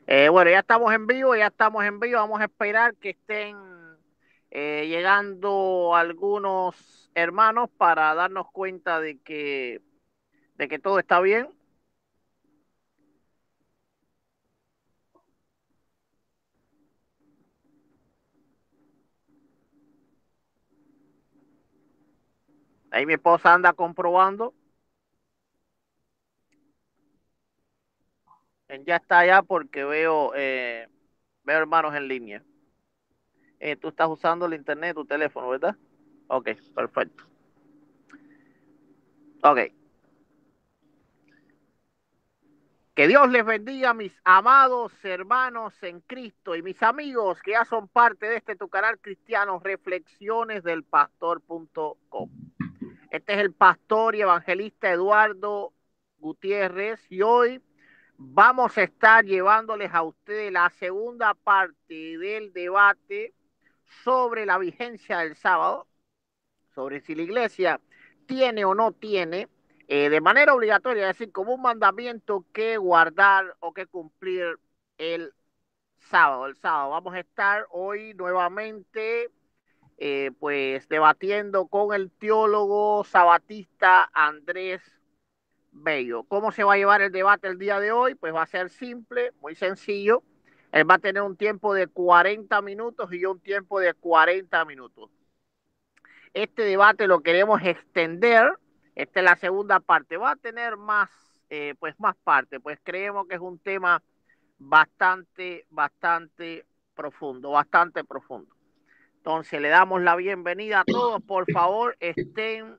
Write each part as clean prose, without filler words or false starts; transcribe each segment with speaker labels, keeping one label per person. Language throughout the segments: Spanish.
Speaker 1: Bueno, ya estamos en vivo, ya estamos en vivo. Vamos a esperar que estén llegando algunos hermanos para darnos cuenta de que todo está bien. Ahí mi esposa anda comprobando. Ya está allá porque veo hermanos en línea. Tú estás usando el internet, tu teléfono, ¿verdad? Ok, perfecto. Ok. Que Dios les bendiga, mis amados hermanos en Cristo y mis amigos que ya son parte de este tu canal cristiano, Reflexiones del Pastor.com. Este es el pastor y evangelista Eduardo Gutiérrez y hoy vamos a estar llevándoles a ustedes la segunda parte del debate sobre la vigencia del sábado, sobre si la iglesia tiene o no tiene de manera obligatoria, es decir, como un mandamiento que guardar o que cumplir el sábado. El sábado vamos a estar hoy nuevamente pues debatiendo con el teólogo sabatista Andrés Bello. ¿Cómo se va a llevar el debate el día de hoy? Pues va a ser simple, muy sencillo. Él va a tener un tiempo de 40 minutos y yo un tiempo de 40 minutos. Este debate lo queremos extender. Esta es la segunda parte. Va a tener más parte, pues creemos que es un tema bastante profundo, bastante profundo. Entonces le damos la bienvenida a todos. Por favor, estén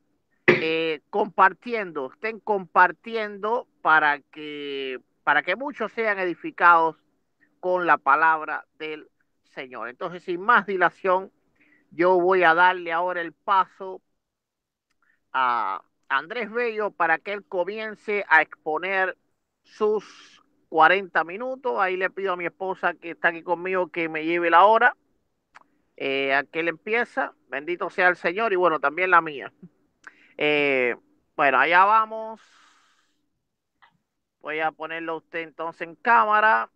Speaker 1: compartiendo para que muchos sean edificados con la palabra del Señor. Entonces, sin más dilación, yo voy a darle ahora el paso a Andrés Bello para que él comience a exponer sus 40 minutos. Ahí le pido a mi esposa que está aquí conmigo que me lleve la hora. A que él empieza. Bendito sea el Señor y bueno, también la mía. Eh, bueno, allá vamos. Voy a ponerlo a usted entonces en cámara.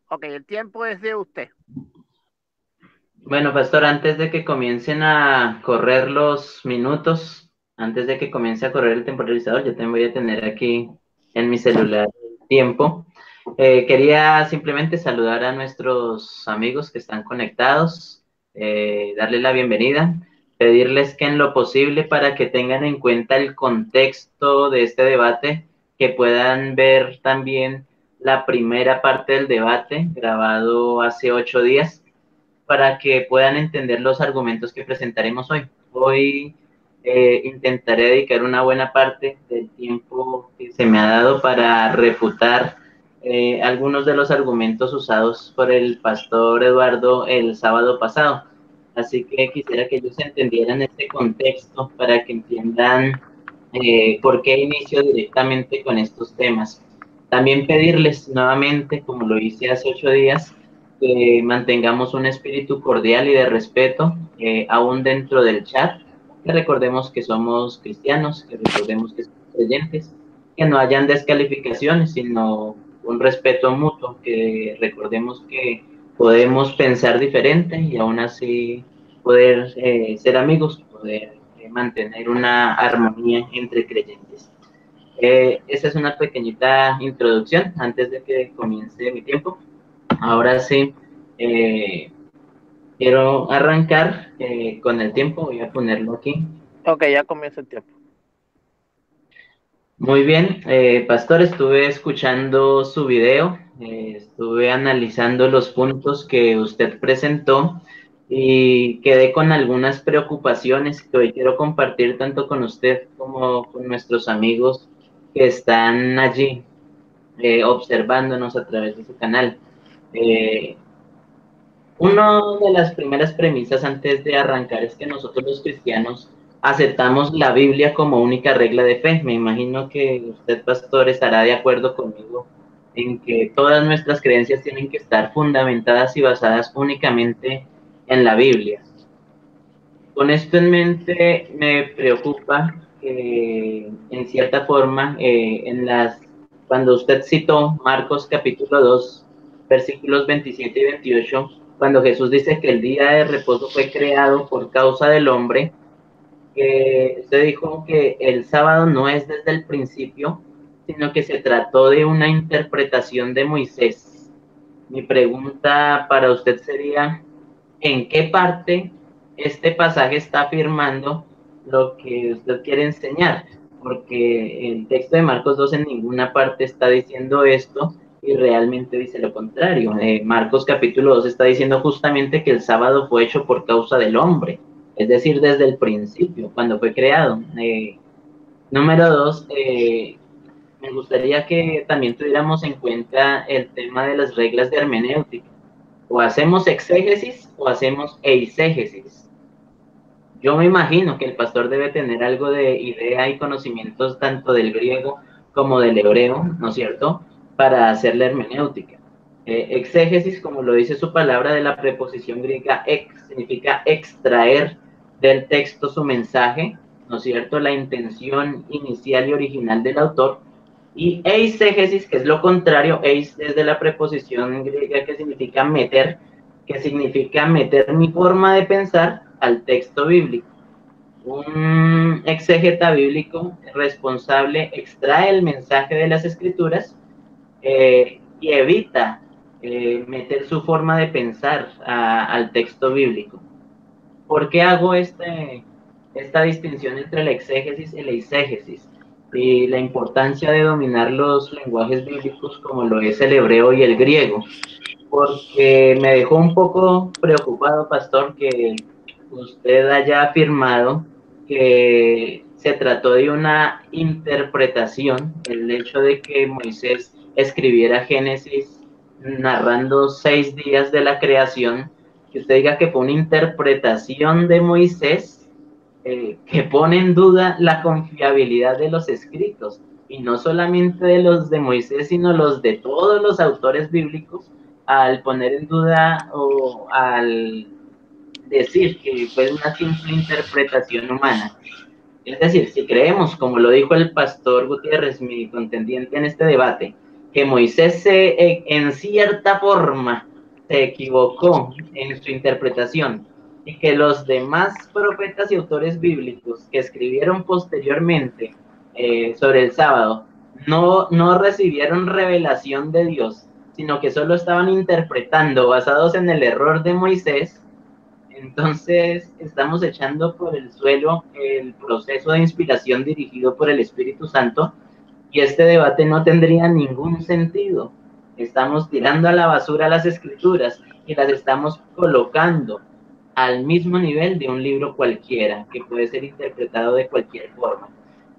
Speaker 1: Ok, el tiempo es de usted.
Speaker 2: Bueno, pastor, antes de que comiencen a correr los minutos, antes de que comience a correr el temporalizador, yo también voy a tener aquí en mi celular el tiempo. Quería simplemente saludar a nuestros amigos que están conectados, darles la bienvenida, pedirles que en lo posible para que tengan en cuenta el contexto de este debate, que puedan ver también la primera parte del debate grabado hace 8 días para que puedan entender los argumentos que presentaremos hoy. Hoy intentaré dedicar una buena parte del tiempo que se me ha dado para refutar algunos de los argumentos usados por el pastor Eduardo el sábado pasado. Así que quisiera que ellos entendieran este contexto para que entiendan por qué inicio directamente con estos temas. También pedirles nuevamente, como lo hice hace 8 días, que mantengamos un espíritu cordial y de respeto, aún dentro del chat, que recordemos que somos cristianos, que recordemos que somos creyentes, que no hayan descalificaciones, sino un respeto mutuo, que recordemos que podemos pensar diferente y aún así poder ser amigos, poder mantener una armonía entre creyentes. Esa es una pequeñita introducción antes de que comience mi tiempo. Ahora sí, eh, quiero arrancar con el tiempo, voy a ponerlo aquí.
Speaker 1: Ok, ya comienza el tiempo.
Speaker 2: Muy bien, pastor, estuve escuchando su video, estuve analizando los puntos que usted presentó y quedé con algunas preocupaciones que hoy quiero compartir tanto con usted como con nuestros amigos que están allí observándonos a través de su canal. Eh, Una de las primeras premisas antes de arrancar es que nosotros los cristianos aceptamos la Biblia como única regla de fe. Me imagino que usted, pastor, estará de acuerdo conmigo en que todas nuestras creencias tienen que estar fundamentadas y basadas únicamente en la Biblia. Con esto en mente me preocupa en cierta forma, cuando usted citó Marcos capítulo 2, versículos 27 y 28, cuando Jesús dice que el día de reposo fue creado por causa del hombre, usted dijo que el sábado no es desde el principio, sino que se trató de una interpretación de Moisés. Mi pregunta para usted sería, ¿en qué parte este pasaje está afirmando lo que usted quiere enseñar? Porque el texto de Marcos 2 en ninguna parte está diciendo esto y realmente dice lo contrario. Marcos capítulo 2 está diciendo justamente que el sábado fue hecho por causa del hombre, es decir, desde el principio, cuando fue creado. Número 2, me gustaría que también tuviéramos en cuenta el tema de las reglas de hermenéutica. O hacemos exégesis o hacemos eisegesis. Yo me imagino que el pastor debe tener algo de idea y conocimientos tanto del griego como del hebreo, ¿no es cierto?, para hacer la hermenéutica. Exégesis, como lo dice su palabra, de la preposición griega ex, significa extraer del texto su mensaje, ¿no es cierto?, la intención inicial y original del autor. Y eisegesis, que es lo contrario, eis es de la preposición griega que significa meter mi forma de pensar al texto bíblico. Un exégeta bíblico responsable extrae el mensaje de las escrituras y evita meter su forma de pensar al texto bíblico. ¿Por qué hago esta distinción entre la exégesis y la eisegesis? Y la importancia de dominar los lenguajes bíblicos como lo es el hebreo y el griego. Porque me dejó un poco preocupado, pastor, que usted haya afirmado que se trató de una interpretación, el hecho de que Moisés escribiera Génesis narrando 6 días de la creación, que usted diga que fue una interpretación de Moisés que pone en duda la confiabilidad de los escritos, y no solamente de los de Moisés, sino los de todos los autores bíblicos, al poner en duda o al decir que fue una simple interpretación humana. Es decir, si creemos, como lo dijo el pastor Gutiérrez, mi contendiente en este debate, que Moisés en cierta forma se equivocó en su interpretación y que los demás profetas y autores bíblicos que escribieron posteriormente sobre el sábado no recibieron revelación de Dios, sino que solo estaban interpretando basados en el error de Moisés, entonces estamos echando por el suelo el proceso de inspiración dirigido por el Espíritu Santo y este debate no tendría ningún sentido. Estamos tirando a la basura las escrituras y las estamos colocando al mismo nivel de un libro cualquiera que puede ser interpretado de cualquier forma.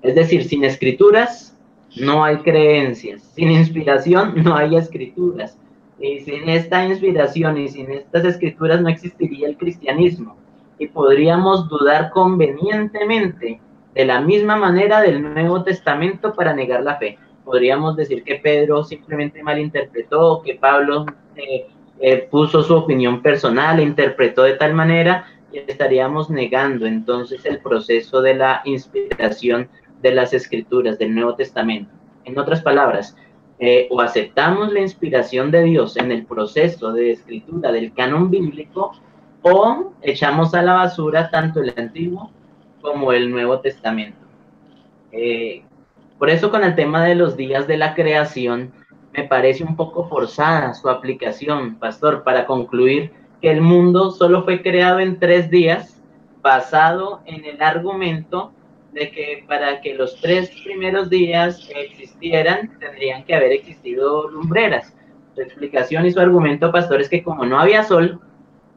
Speaker 2: Es decir, sin escrituras no hay creencias, sin inspiración no hay escrituras. Y sin esta inspiración y sin estas escrituras no existiría el cristianismo. Y podríamos dudar convenientemente de la misma manera del Nuevo Testamento para negar la fe. Podríamos decir que Pedro simplemente malinterpretó, que Pablo puso su opinión personal e interpretó de tal manera, y estaríamos negando entonces el proceso de la inspiración de las escrituras del Nuevo Testamento. En otras palabras, o aceptamos la inspiración de Dios en el proceso de escritura del canon bíblico, o echamos a la basura tanto el Antiguo como el Nuevo Testamento. Por eso con el tema de los días de la creación, me parece un poco forzada su aplicación, pastor, para concluir que el mundo solo fue creado en 3 días, basado en el argumento de que para que los 3 primeros días existieran, tendrían que haber existido lumbreras. Su explicación y su argumento, pastor, es que como no había sol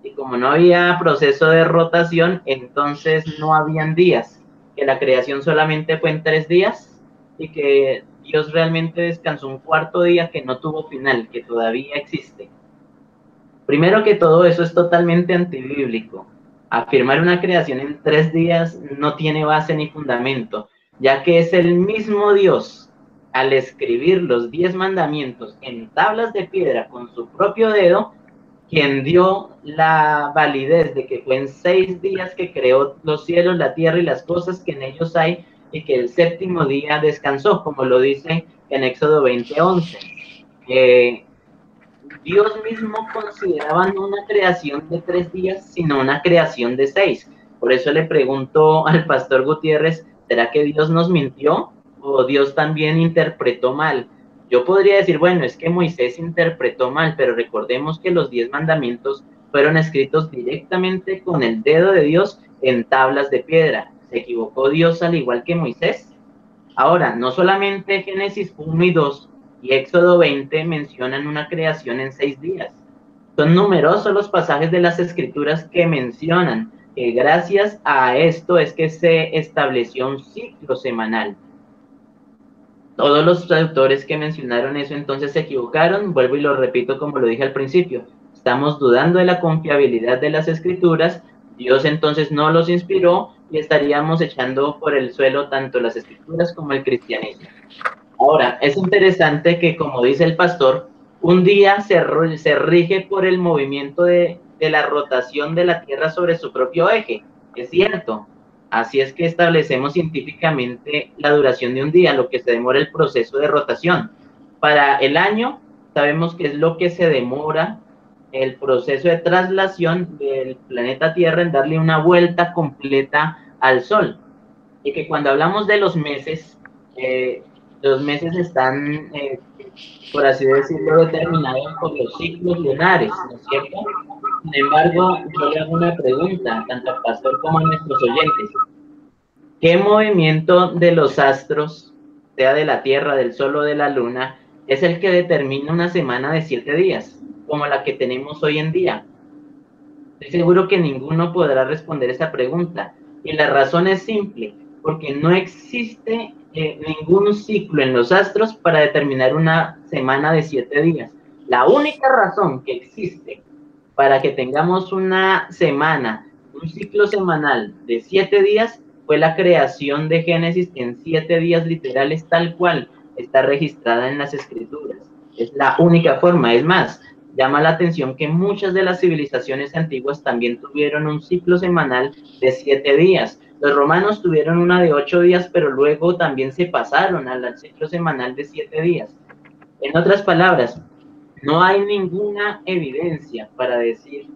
Speaker 2: y como no había proceso de rotación, entonces no habían días, que la creación solamente fue en 3 días y que Dios realmente descansó un 4º día que no tuvo final, que todavía existe. Primero que todo, eso es totalmente antibíblico. Afirmar una creación en 3 días no tiene base ni fundamento, ya que es el mismo Dios, al escribir los 10 mandamientos en tablas de piedra con su propio dedo, quien dio la validez de que fue en 6 días que creó los cielos, la tierra y las cosas que en ellos hay, y que el séptimo día descansó, como lo dice en Éxodo 20:11. Dios mismo consideraba no una creación de 3 días, sino una creación de 6. Por eso le pregunto al pastor Gutiérrez, ¿será que Dios nos mintió o Dios también interpretó mal? Yo podría decir, bueno, es que Moisés interpretó mal, pero recordemos que los 10 mandamientos fueron escritos directamente con el dedo de Dios en tablas de piedra. ¿Se equivocó Dios al igual que Moisés? Ahora, no solamente Génesis 1 y 2 y Éxodo 20 mencionan una creación en 6 días. Son numerosos los pasajes de las escrituras que mencionan que gracias a esto es que se estableció un ciclo semanal. Todos los autores que mencionaron eso entonces se equivocaron, vuelvo y lo repito como lo dije al principio, estamos dudando de la confiabilidad de las escrituras, Dios entonces no los inspiró y estaríamos echando por el suelo tanto las escrituras como el cristianismo. Ahora, es interesante que, como dice el pastor, un día se rige por el movimiento de la rotación de la Tierra sobre su propio eje. Es cierto. Así es que establecemos científicamente la duración de un día, lo que se demora el proceso de rotación. Para el año, sabemos que es lo que se demora el proceso de traslación del planeta Tierra en darle una vuelta completa al Sol. Y que cuando hablamos de los meses están, por así decirlo, determinados por los ciclos lunares, ¿no es cierto? Sin embargo, yo le hago una pregunta, tanto al pastor como a nuestros oyentes. ¿Qué movimiento de los astros, sea de la Tierra, del Sol o de la Luna, es el que determina una semana de 7 días, como la que tenemos hoy en día? Estoy seguro que ninguno podrá responder esa pregunta. Y la razón es simple, porque no existe ningún ciclo en los astros para determinar una semana de 7 días. La única razón que existe para que tengamos una semana, un ciclo semanal de 7 días, fue la creación de Génesis en 7 días literales, tal cual está registrada en las escrituras. Es la única forma. Es más, llama la atención que muchas de las civilizaciones antiguas también tuvieron un ciclo semanal de 7 días. Los romanos tuvieron una de 8 días, pero luego también se pasaron al ciclo semanal de 7 días. En otras palabras, no hay ninguna evidencia para decir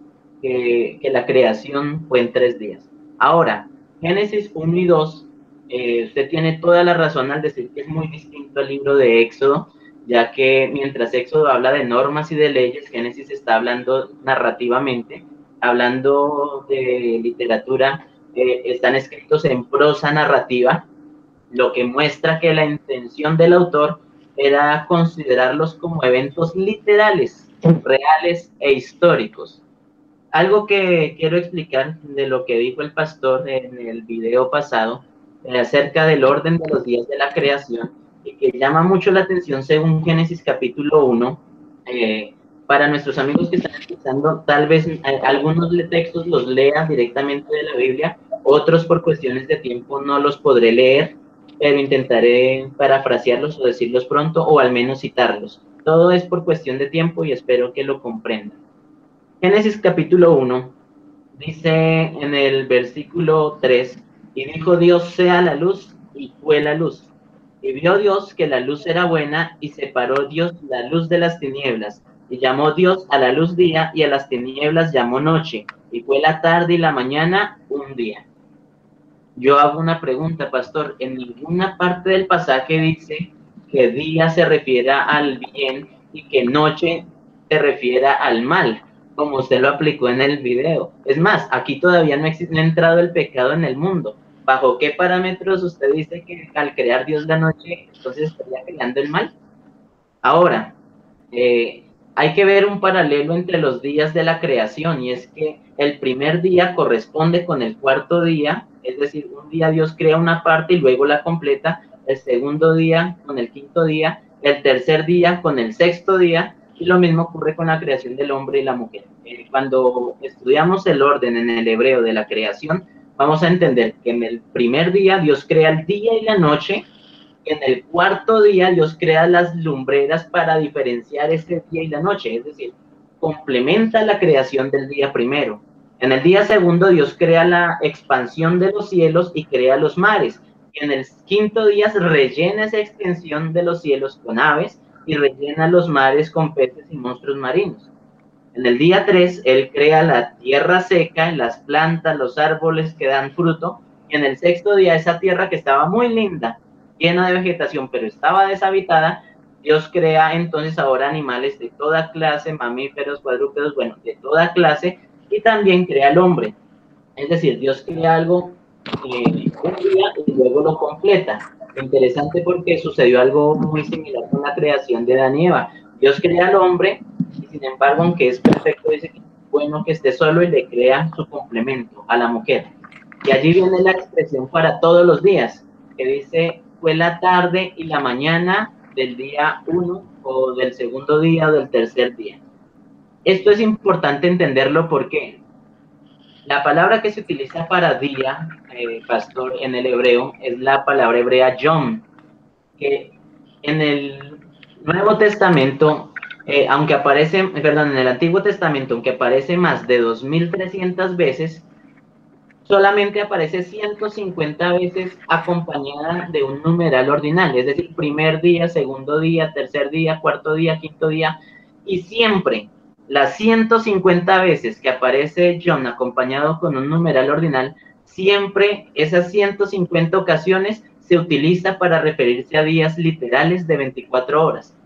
Speaker 2: que la creación fue en 3 días. Ahora, Génesis 1 y 2, usted tiene toda la razón al decir que es muy distinto al libro de Éxodo, ya que mientras Éxodo habla de normas y de leyes, Génesis está hablando narrativamente, hablando de literatura, están escritos en prosa narrativa, lo que muestra que la intención del autor era considerarlos como eventos literales, reales e históricos. Algo que quiero explicar de lo que dijo el pastor en el video pasado acerca del orden de los días de la creación y que llama mucho la atención según Génesis capítulo 1. Para nuestros amigos que están escuchando, tal vez algunos textos los lean directamente de la Biblia, otros por cuestiones de tiempo no los podré leer, pero intentaré parafrasearlos o decirlos pronto o al menos citarlos. Todo es por cuestión de tiempo y espero que lo comprendan. Génesis capítulo 1 dice en el versículo 3, y dijo Dios sea la luz, y fue la luz. Y vio Dios que la luz era buena, y separó Dios la luz de las tinieblas. Y llamó Dios a la luz día, y a las tinieblas llamó noche. Y fue la tarde y la mañana un día. Yo hago una pregunta, pastor. En ninguna parte del pasaje dice que día se refiera al bien y que noche se refiera al mal, como usted lo aplicó en el video. Es más, aquí todavía no ha entrado el pecado en el mundo. ¿Bajo qué parámetros usted dice que al crear Dios la noche, entonces estaría creando el mal? Ahora, hay que ver un paralelo entre los días de la creación, y es que el primer día corresponde con el cuarto día, es decir, un día Dios crea una parte y luego la completa, el segundo día con el quinto día, el tercer día con el sexto día, y lo mismo ocurre con la creación del hombre y la mujer. Cuando estudiamos el orden en el hebreo de la creación, vamos a entender que en el primer día Dios crea el día y la noche, en el cuarto día Dios crea las lumbreras para diferenciar ese día y la noche, es decir, complementa la creación del día primero. En el día segundo Dios crea la expansión de los cielos y crea los mares. y en el quinto día rellena esa extensión de los cielos con aves y rellena los mares con peces y monstruos marinos. En el día 3, él crea la tierra seca, las plantas, los árboles que dan fruto, y en el sexto día esa tierra que estaba muy linda, llena de vegetación, pero estaba deshabitada, Dios crea entonces ahora animales de toda clase, mamíferos, cuadrúpedos, bueno, de toda clase, y también crea al hombre. Es decir, Dios crea algo un día y luego lo completa. Interesante porque sucedió algo muy similar con la creación de Adán y Eva. Dios crea al hombre y sin embargo, aunque es perfecto, dice que es bueno que esté solo y le crea su complemento a la mujer. Y allí viene la expresión para todos los días, que dice fue la tarde y la mañana del día 1 o del segundo día o del tercer día. Esto es importante entenderlo porque la palabra que se utiliza para día, pastor, en el hebreo, es la palabra hebrea yom, que en el Nuevo Testamento, aunque aparece, perdón, en el Antiguo Testamento, aunque aparece más de 2300 veces, solamente aparece 150 veces acompañada de un numeral ordinal, es decir, primer día, segundo día, tercer día, cuarto día, quinto día, y siempre las 150 veces que aparece John acompañado con un numeral ordinal, siempre esas 150 ocasiones se utiliza para referirse a días literales de 24 horas.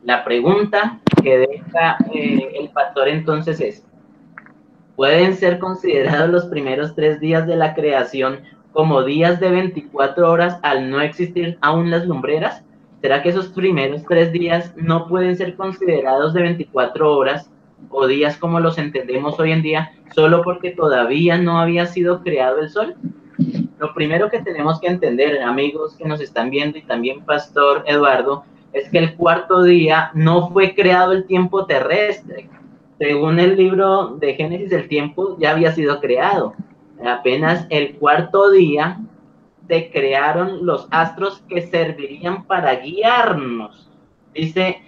Speaker 2: La pregunta que deja el pastor entonces es, ¿pueden ser considerados los primeros 3 días de la creación como días de 24 horas al no existir aún las lumbreras? ¿Será que esos primeros 3 días no pueden ser considerados de 24 horas o días como los entendemos hoy en día solo porque todavía no había sido creado el sol? Lo primero que tenemos que entender, amigos que nos están viendo y también Pastor Eduardo, es que el cuarto día no fue creado el tiempo terrestre. Según el libro de Génesis, el tiempo ya había sido creado. Apenas el cuarto día se crearon los astros que servirían para guiarnos. Dice,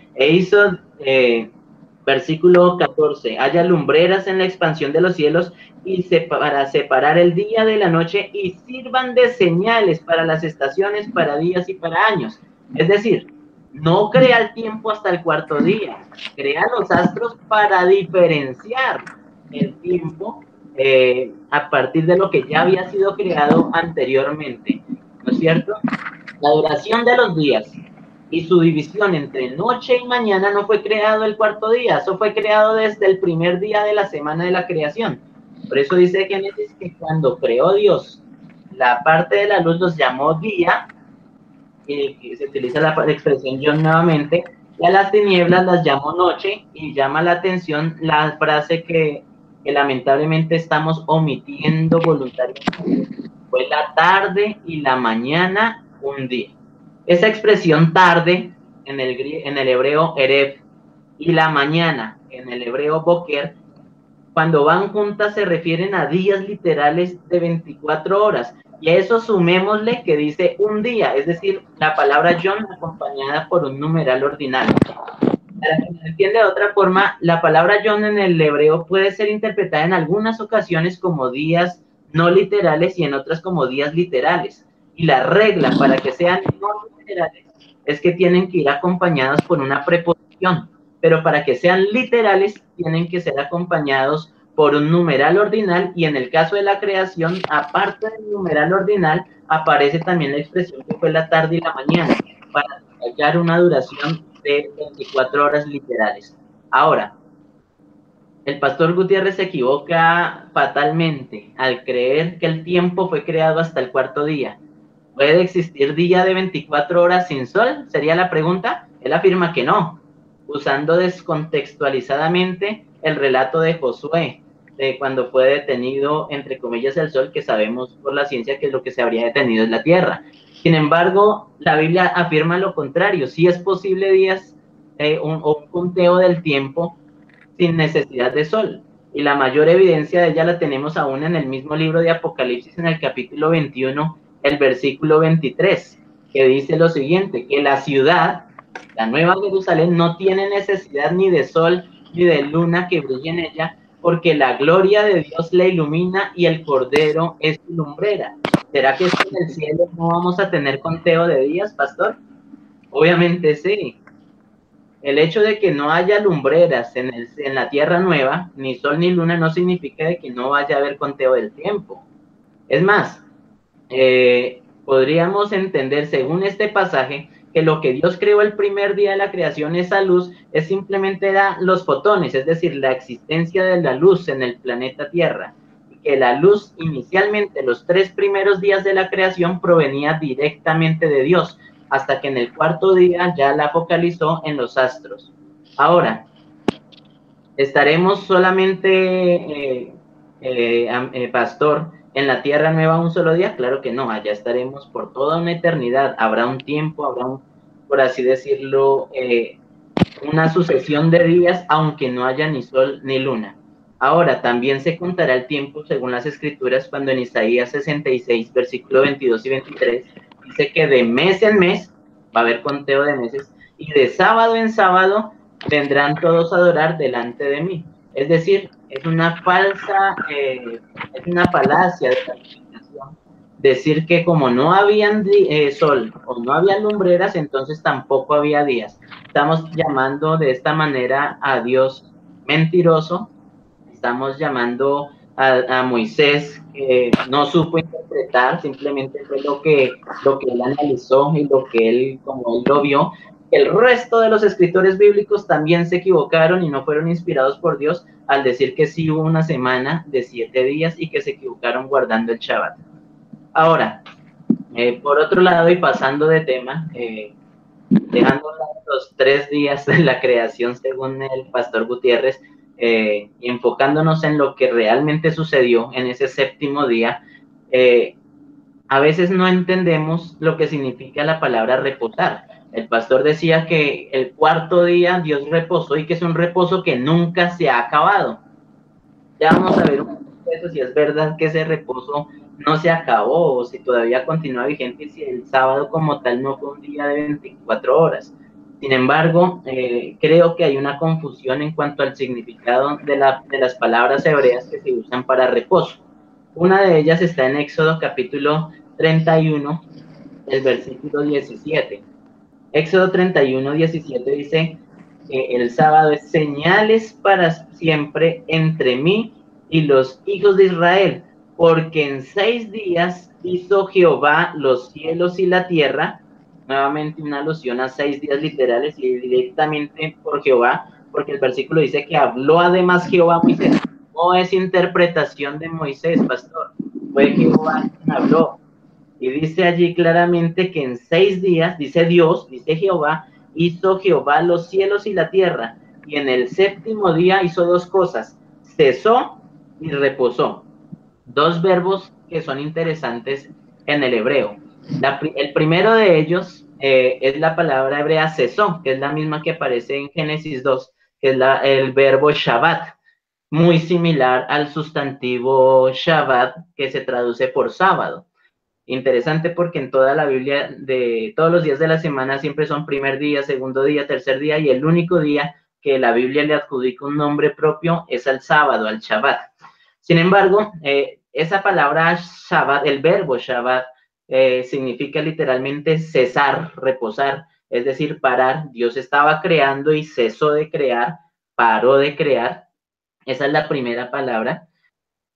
Speaker 2: versículo 14, haya lumbreras en la expansión de los cielos y para separar el día de la noche y sirvan de señales para las estaciones, para días y para años. Es decir, no crea el tiempo hasta el cuarto día, crea los astros para diferenciar el tiempo a partir de lo que ya había sido creado anteriormente, ¿no es cierto? La duración de los días y su división entre noche y mañana no fue creado el cuarto día, eso fue creado desde el primer día de la semana de la creación. Por eso dice Génesis que cuando creó Dios la parte de la luz los llamó día, y se utiliza la expresión John nuevamente, y a las tinieblas las llamó noche, y llama la atención la frase que lamentablemente estamos omitiendo voluntariamente. Fue la tarde y la mañana un día. Esa expresión tarde en el hebreo erev y la mañana en el hebreo boker, cuando van juntas se refieren a días literales de 24 horas. Y a eso sumémosle que dice un día, es decir, la palabra John acompañada por un numeral ordinal. Para que se entienda de otra forma, la palabra John en el hebreo puede ser interpretada en algunas ocasiones como días no literales y en otras como días literales. Y la regla para que sean no literales es que tienen que ir acompañadas por una preposición, pero para que sean literales tienen que ser acompañados por un numeral ordinal, y en el caso de la creación, aparte del numeral ordinal, aparece también la expresión que fue la tarde y la mañana, para hallar una duración de 24 horas literales. Ahora, el pastor Gutiérrez se equivoca fatalmente al creer que el tiempo fue creado hasta el cuarto día. ¿Puede existir día de 24 horas sin sol? Sería la pregunta. Él afirma que no, usando descontextualizadamente el relato de Josué, de cuando fue detenido, entre comillas, el sol, que sabemos por la ciencia que lo que se habría detenido es la tierra. Sin embargo, la Biblia afirma lo contrario. Sí es posible días un conteo del tiempo sin necesidad de sol. Y la mayor evidencia de ella la tenemos aún en el mismo libro de Apocalipsis, en el capítulo 21, el versículo 23, que dice lo siguiente, que la ciudad, la Nueva Jerusalén, no tiene necesidad ni de sol ni de luna que brille en ella, porque la gloria de Dios la ilumina y el Cordero es su lumbrera. ¿Será que en el cielo no vamos a tener conteo de días, pastor? Obviamente sí. El hecho de que no haya lumbreras en la tierra nueva, ni sol ni luna, no significa de que no vaya a haber conteo del tiempo. Es más, podríamos entender, según este pasaje, que lo que Dios creó el primer día de la creación, esa luz, es simplemente los fotones, es decir, la existencia de la luz en el planeta Tierra. Y que la luz, inicialmente, los 3 primeros días de la creación, provenía directamente de Dios, hasta que en el cuarto día ya la focalizó en los astros. Ahora, ¿estaremos solamente, pastor, en la tierra nueva un solo día? Claro que no, allá estaremos por toda una eternidad. Habrá un tiempo, por así decirlo, una sucesión de días, aunque no haya ni sol ni luna. Ahora, también se contará el tiempo según las escrituras, cuando en Isaías 66, versículo 22 y 23, dice que de mes en mes va a haber conteo de meses, y de sábado en sábado vendrán todos a adorar delante de mí. Es decir, es una falacia de calificación decir que como no había sol o no había lumbreras, entonces tampoco había días. Estamos llamando de esta manera a Dios mentiroso, estamos llamando a Moisés que no supo interpretar, simplemente fue lo que él analizó y lo que él, como él lo vio. El resto de los escritores bíblicos también se equivocaron y no fueron inspirados por Dios al decir que sí hubo una semana de 7 días y que se equivocaron guardando el Shabbat. Ahora, por otro lado, y pasando de tema, dejando los 3 días de la creación según el pastor Gutiérrez, y enfocándonos en lo que realmente sucedió en ese séptimo día, a veces no entendemos lo que significa la palabra reposar. El pastor decía que el cuarto día Dios reposó y que es un reposo que nunca se ha acabado. Ya vamos a ver un poco eso, si es verdad que ese reposo no se acabó o si todavía continúa vigente y si el sábado como tal no fue un día de 24 horas. Sin embargo, creo que hay una confusión en cuanto al significado de las palabras hebreas que se usan para reposo. Una de ellas está en Éxodo capítulo 31, el versículo 17. Éxodo 31, 17 dice que el sábado es señales para siempre entre mí y los hijos de Israel, porque en 6 días hizo Jehová los cielos y la tierra, nuevamente una alusión a 6 días literales y directamente por Jehová, porque el versículo dice que habló además Jehová a Moisés. No es interpretación de Moisés, pastor, fue Jehová quien habló. Y dice allí claramente que en 6 días, dice Dios, dice Jehová, hizo Jehová los cielos y la tierra. Y en el séptimo día hizo 2 cosas, cesó y reposó. 2 verbos que son interesantes en el hebreo. El primero de ellos es la palabra hebrea cesó, que es la misma que aparece en Génesis 2, que es el verbo Shabbat, muy similar al sustantivo Shabbat, que se traduce por sábado. Interesante porque en toda la Biblia de todos los días de la semana siempre son primer día, segundo día, tercer día, y el único día que la Biblia le adjudica un nombre propio es al sábado, al Shabbat. Sin embargo, esa palabra Shabbat, el verbo Shabbat, significa literalmente cesar, reposar, es decir, parar. Dios estaba creando y cesó de crear, paró de crear. Esa es la primera palabra.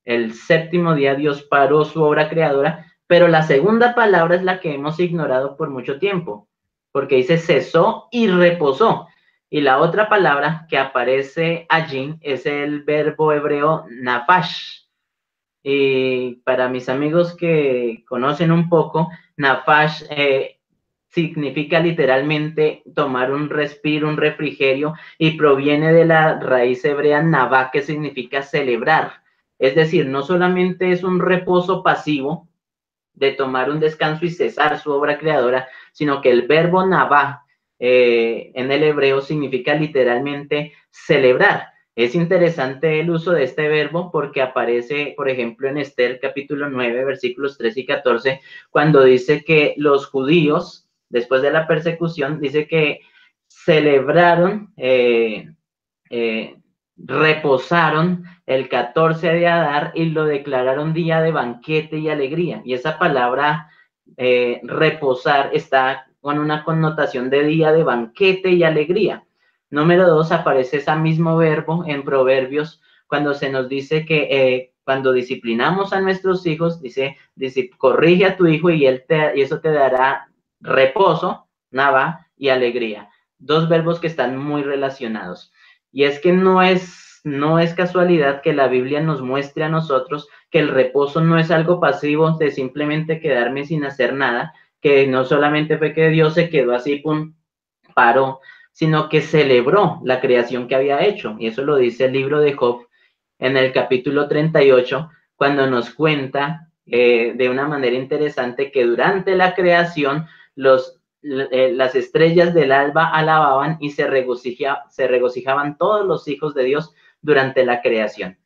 Speaker 2: El séptimo día Dios paró su obra creadora, pero la segunda palabra es la que hemos ignorado por mucho tiempo, porque dice cesó y reposó. Y la otra palabra que aparece allí es el verbo hebreo nafash. Y para mis amigos que conocen un poco, nafash significa literalmente tomar un respiro, un refrigerio, y proviene de la raíz hebrea navá, que significa celebrar. Es decir, no solamente es un reposo pasivo de tomar un descanso y cesar su obra creadora, sino que el verbo navá en el hebreo significa literalmente celebrar. Es interesante el uso de este verbo porque aparece, por ejemplo, en Esther capítulo 9, versículos 3 y 14, cuando dice que los judíos, después de la persecución, dice que celebraron, reposaron el 14 de Adar y lo declararon día de banquete y alegría. Y esa palabra reposar está con una connotación de día de banquete y alegría. Número 2, aparece ese mismo verbo en Proverbios cuando se nos dice que cuando disciplinamos a nuestros hijos, dice corrige a tu hijo y eso te dará reposo, nava y alegría. Dos verbos que están muy relacionados. Y es que no es casualidad que la Biblia nos muestre a nosotros que el reposo no es algo pasivo de simplemente quedarme sin hacer nada, que no solamente fue que Dios se quedó así, pum, paró, sino que celebró la creación que había hecho. Y eso lo dice el libro de Job en el capítulo 38, cuando nos cuenta de una manera interesante que durante la creación las estrellas del alba alababan y se regocijaban todos los hijos de Dios durante la creación.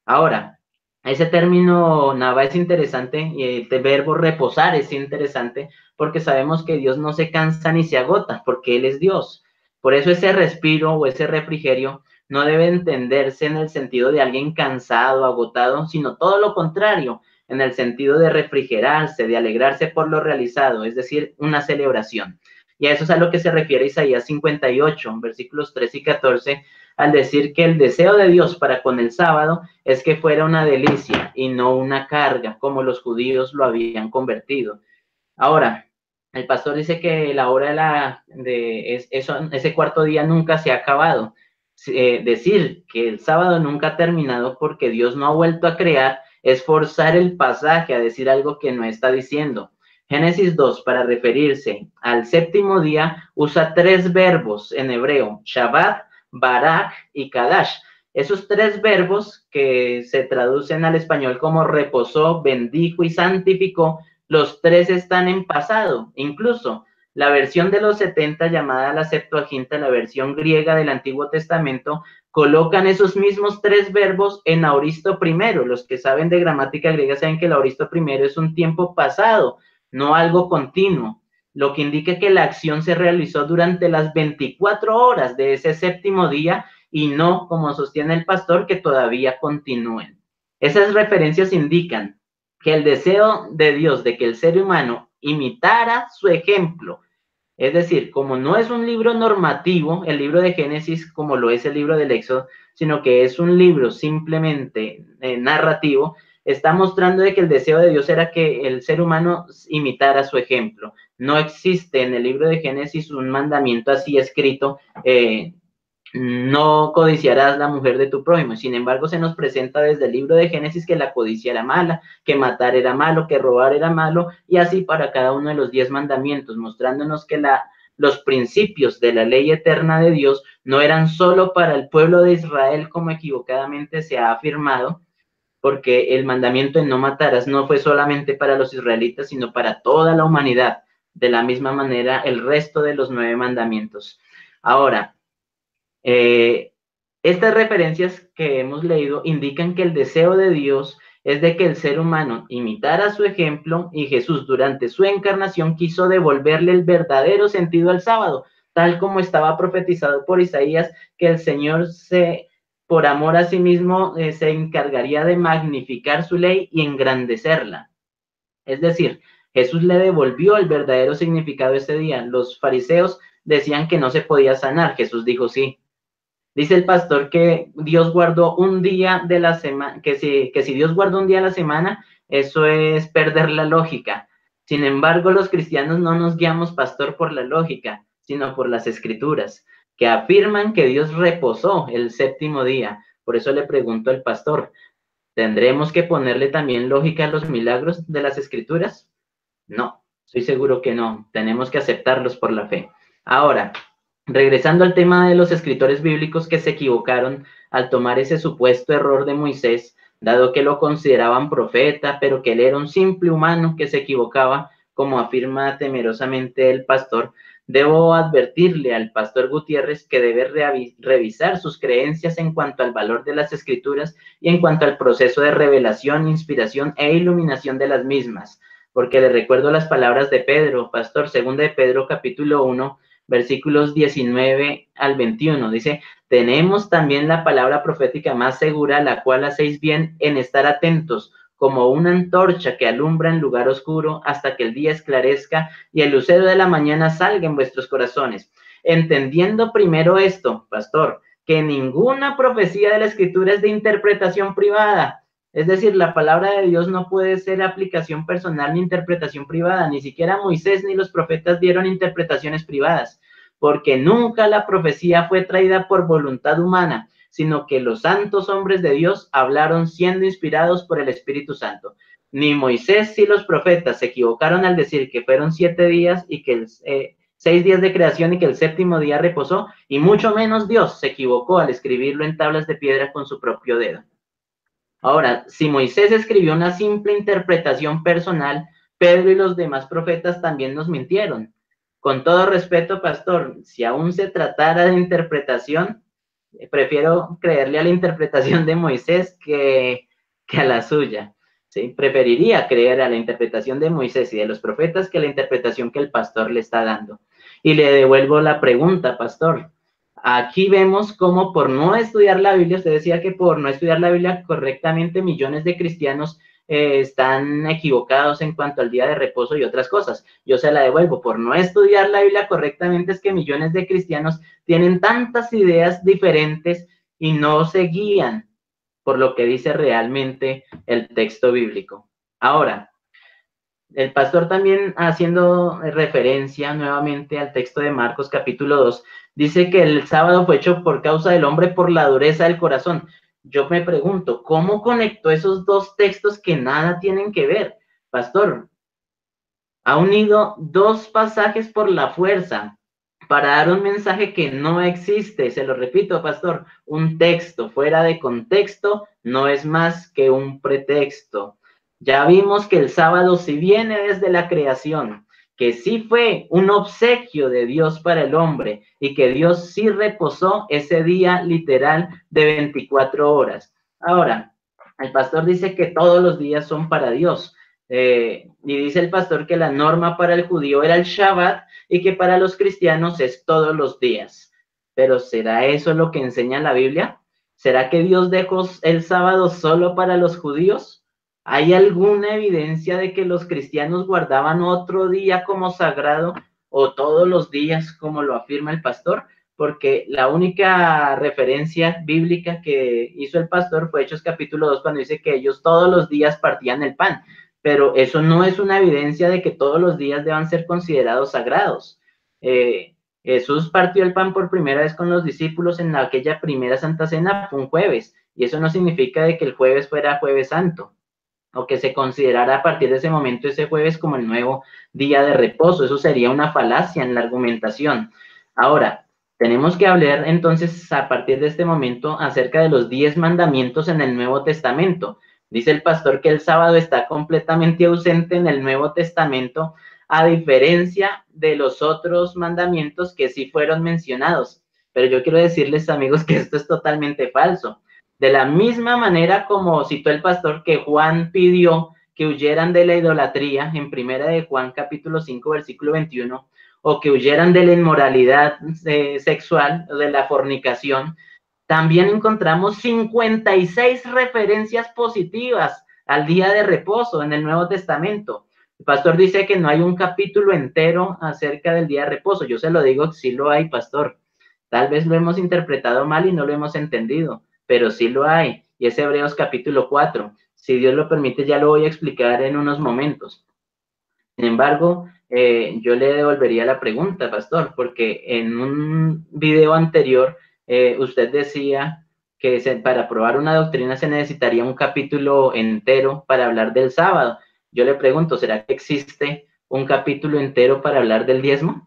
Speaker 2: Ahora, ese término Nava es interesante y el verbo reposar es interesante porque sabemos que Dios no se cansa ni se agota porque Él es Dios. Por eso ese respiro o ese refrigerio no debe entenderse en el sentido de alguien cansado, agotado, sino todo lo contrario, en el sentido de refrigerarse, de alegrarse por lo realizado, es decir, una celebración. Y a eso es a lo que se refiere Isaías 58, versículos 3 y 14, al decir que el deseo de Dios para con el sábado es que fuera una delicia y no una carga, como los judíos lo habían convertido. Ahora, el pastor dice que la hora ese cuarto día nunca se ha acabado. Decir que el sábado nunca ha terminado porque Dios no ha vuelto a crear es forzar el pasaje a decir algo que no está diciendo. Génesis 2, para referirse al séptimo día, usa tres verbos en hebreo: Shabbat, Barak y Kadash. Esos tres verbos que se traducen al español como reposó, bendijo y santificó, los tres están en pasado. Incluso la versión de los 70, llamada la Septuaginta, la versión griega del Antiguo Testamento, colocan esos mismos tres verbos en aoristo primero. Los que saben de gramática griega saben que el aoristo primero es un tiempo pasado, no algo continuo, lo que indica que la acción se realizó durante las 24 horas de ese séptimo día y no, como sostiene el pastor, que todavía continúen. Esas referencias indican que el deseo de Dios de que el ser humano imitara su ejemplo, es decir, como no es un libro normativo, el libro de Génesis, como lo es el libro del Éxodo, sino que es un libro simplemente narrativo, está mostrando de que el deseo de Dios era que el ser humano imitara su ejemplo. No existe en el libro de Génesis un mandamiento así escrito, no codiciarás la mujer de tu prójimo. Sin embargo, se nos presenta desde el libro de Génesis que la codicia era mala, que matar era malo, que robar era malo, y así para cada uno de los 10 mandamientos, mostrándonos que los principios de la ley eterna de Dios no eran solo para el pueblo de Israel, como equivocadamente se ha afirmado, porque el mandamiento de no matarás no fue solamente para los israelitas, sino para toda la humanidad. De la misma manera, el resto de los 9 mandamientos. Ahora, estas referencias que hemos leído indican que el deseo de Dios es de que el ser humano imitara su ejemplo, y Jesús durante su encarnación quiso devolverle el verdadero sentido al sábado, tal como estaba profetizado por Isaías, que el Señor por amor a sí mismo se encargaría de magnificar su ley y engrandecerla. Es decir, Jesús le devolvió el verdadero significado ese día. Los fariseos decían que no se podía sanar, Jesús dijo sí. Dice el pastor que Dios guardó un día de la semana, que si Dios guardó un día a la semana, eso es perder la lógica. Sin embargo, los cristianos no nos guiamos, pastor, por la lógica, sino por las escrituras, que afirman que Dios reposó el séptimo día. Por eso le pregunto al pastor, ¿tendremos que ponerle también lógica a los milagros de las escrituras? No, estoy seguro que no. Tenemos que aceptarlos por la fe. Ahora, regresando al tema de los escritores bíblicos que se equivocaron al tomar ese supuesto error de Moisés, dado que lo consideraban profeta, pero que él era un simple humano que se equivocaba, como afirma temerosamente el pastor, debo advertirle al pastor Gutiérrez que debe revisar sus creencias en cuanto al valor de las escrituras y en cuanto al proceso de revelación, inspiración e iluminación de las mismas, porque le recuerdo las palabras de Pedro, pastor, segunda de Pedro capítulo 1, versículos 19 al 21. Dice, tenemos también la palabra profética más segura, la cual hacéis bien en estar atentos, como una antorcha que alumbra en lugar oscuro hasta que el día esclarezca y el lucero de la mañana salga en vuestros corazones. Entendiendo primero esto, pastor, que ninguna profecía de la Escritura es de interpretación privada. Es decir, la palabra de Dios no puede ser aplicación personal ni interpretación privada. Ni siquiera Moisés ni los profetas dieron interpretaciones privadas, porque nunca la profecía fue traída por voluntad humana, sino que los santos hombres de Dios hablaron siendo inspirados por el Espíritu Santo. Ni Moisés ni los profetas se equivocaron al decir que fueron 7 días y que 6 días de creación y que el séptimo día reposó, y mucho menos Dios se equivocó al escribirlo en tablas de piedra con su propio dedo. Ahora, si Moisés escribió una simple interpretación personal, Pedro y los demás profetas también nos mintieron. Con todo respeto, pastor, si aún se tratara de interpretación, prefiero creerle a la interpretación de Moisés que a la suya. ¿Sí? Preferiría creer a la interpretación de Moisés y de los profetas que a la interpretación que el pastor le está dando. Y le devuelvo la pregunta, pastor. Aquí vemos cómo por no estudiar la Biblia, usted decía que por no estudiar la Biblia correctamente, millones de cristianos están equivocados en cuanto al día de reposo y otras cosas. Yo se la devuelvo, por no estudiar la Biblia correctamente es que millones de cristianos tienen tantas ideas diferentes y no se guían por lo que dice realmente el texto bíblico. Ahora, el pastor también haciendo referencia nuevamente al texto de Marcos capítulo 2, dice que el sábado fue hecho por causa del hombre por la dureza del corazón. Yo me pregunto, ¿cómo conectó esos dos textos que nada tienen que ver? Pastor, ha unido dos pasajes por la fuerza para dar un mensaje que no existe. Se lo repito, pastor, un texto fuera de contexto no es más que un pretexto. Ya vimos que el sábado sí viene desde la creación, que sí fue un obsequio de Dios para el hombre y que Dios sí reposó ese día literal de 24 horas. Ahora, el pastor dice que todos los días son para Dios. Y dice el pastor que la norma para el judío era el Shabbat y que para los cristianos es todos los días. Pero ¿será eso lo que enseña la Biblia? ¿Será que Dios dejó el sábado solo para los judíos? ¿Hay alguna evidencia de que los cristianos guardaban otro día como sagrado o todos los días como lo afirma el pastor? Porque la única referencia bíblica que hizo el pastor fue Hechos capítulo 2 cuando dice que ellos todos los días partían el pan. Pero eso no es una evidencia de que todos los días deban ser considerados sagrados. Jesús partió el pan por primera vez con los discípulos en aquella primera Santa Cena, fue un jueves, y eso no significa de que el jueves fuera jueves santo, o que se considerara a partir de ese momento ese jueves como el nuevo día de reposo. Eso sería una falacia en la argumentación. Ahora, tenemos que hablar entonces a partir de este momento acerca de los 10 mandamientos en el Nuevo Testamento. Dice el pastor que el sábado está completamente ausente en el Nuevo Testamento, a diferencia de los otros mandamientos que sí fueron mencionados. Pero yo quiero decirles, amigos, que esto es totalmente falso. De la misma manera como citó el pastor que Juan pidió que huyeran de la idolatría en primera de Juan capítulo 5 versículo 21, o que huyeran de la inmoralidad sexual o de la fornicación, también encontramos 56 referencias positivas al día de reposo en el Nuevo Testamento. El pastor dice que no hay un capítulo entero acerca del día de reposo. Yo se lo digo, sí lo hay, pastor. Tal vez lo hemos interpretado mal y no lo hemos entendido, pero sí lo hay. Y es Hebreos capítulo 4. Si Dios lo permite, ya lo voy a explicar en unos momentos. Sin embargo, yo le devolvería la pregunta, pastor, porque en un video anterior usted decía que para probar una doctrina se necesitaría un capítulo entero para hablar del sábado. Yo le pregunto, ¿será que existe un capítulo entero para hablar del diezmo?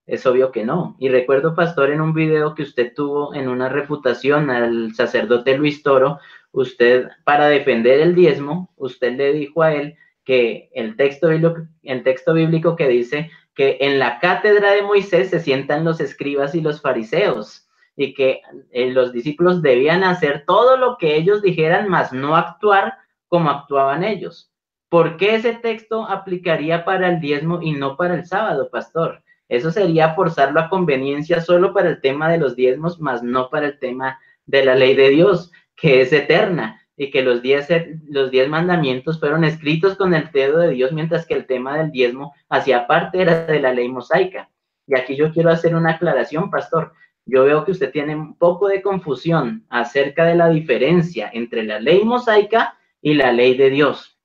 Speaker 2: Es obvio que no. Y recuerdo, pastor, en un video que usted tuvo en una refutación al sacerdote Luis Toro, usted, para defender el diezmo, usted le dijo a él que el texto bíblico que dice que en la cátedra de Moisés se sientan los escribas y los fariseos, y que los discípulos debían hacer todo lo que ellos dijeran, mas no actuar como actuaban ellos. ¿Por qué ese texto aplicaría para el diezmo y no para el sábado, pastor? Eso sería forzarlo a conveniencia solo para el tema de los diezmos, más no para el tema de la ley de Dios, que es eterna, y que los 10 mandamientos fueron escritos con el dedo de Dios, mientras que el tema del diezmo hacía parte era de la ley mosaica. Y aquí yo quiero hacer una aclaración, pastor. Yo veo que usted tiene un poco de confusión acerca de la diferencia entre la ley mosaica y la ley de Dios.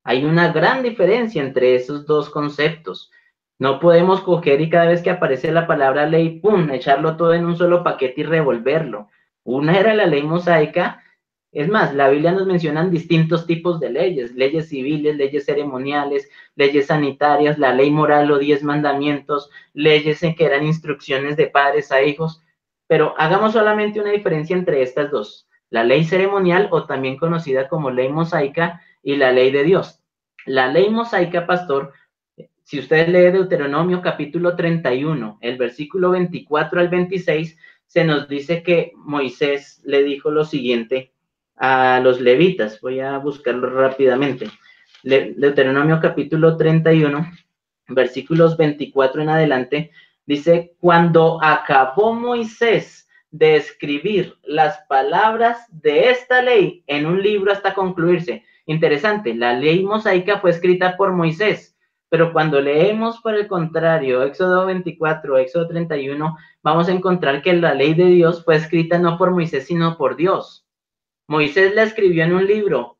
Speaker 2: Hay una gran diferencia entre esos dos conceptos. No podemos coger y cada vez que aparece la palabra ley, ¡pum!, echarlo todo en un solo paquete y revolverlo. Una era la ley mosaica. Es más, la Biblia nos menciona distintos tipos de leyes: leyes civiles, leyes ceremoniales, leyes sanitarias, la ley moral o 10 mandamientos, leyes en que eran instrucciones de padres a hijos. Pero hagamos solamente una diferencia entre estas dos: la ley ceremonial, o también conocida como ley mosaica, y la ley de Dios. La ley mosaica, pastor, si usted lee Deuteronomio capítulo 31, el versículo 24 al 26, se nos dice que Moisés le dijo lo siguiente a los levitas. Voy a buscarlo rápidamente. Deuteronomio capítulo 31, versículos 24 en adelante, dice: cuando acabó Moisés de escribir las palabras de esta ley en un libro hasta concluirse. Interesante, la ley mosaica fue escrita por Moisés, pero cuando leemos por el contrario Éxodo 24, Éxodo 31, vamos a encontrar que la ley de Dios fue escrita no por Moisés, sino por Dios. Moisés la escribió en un libro,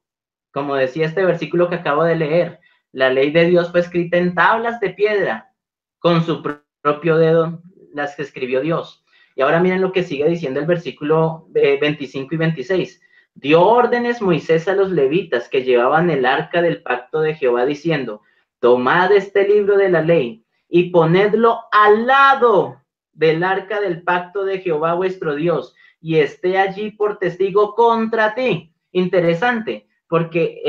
Speaker 2: como decía este versículo que acabo de leer. La ley de Dios fue escrita en tablas de piedra, con su propio dedo, las que escribió Dios. Y ahora miren lo que sigue diciendo el versículo 25 y 26. Dio órdenes Moisés a los levitas que llevaban el arca del pacto de Jehová, diciendo: tomad este libro de la ley y ponedlo al lado del arca del pacto de Jehová vuestro Dios, y esté allí por testigo contra ti. Interesante, porque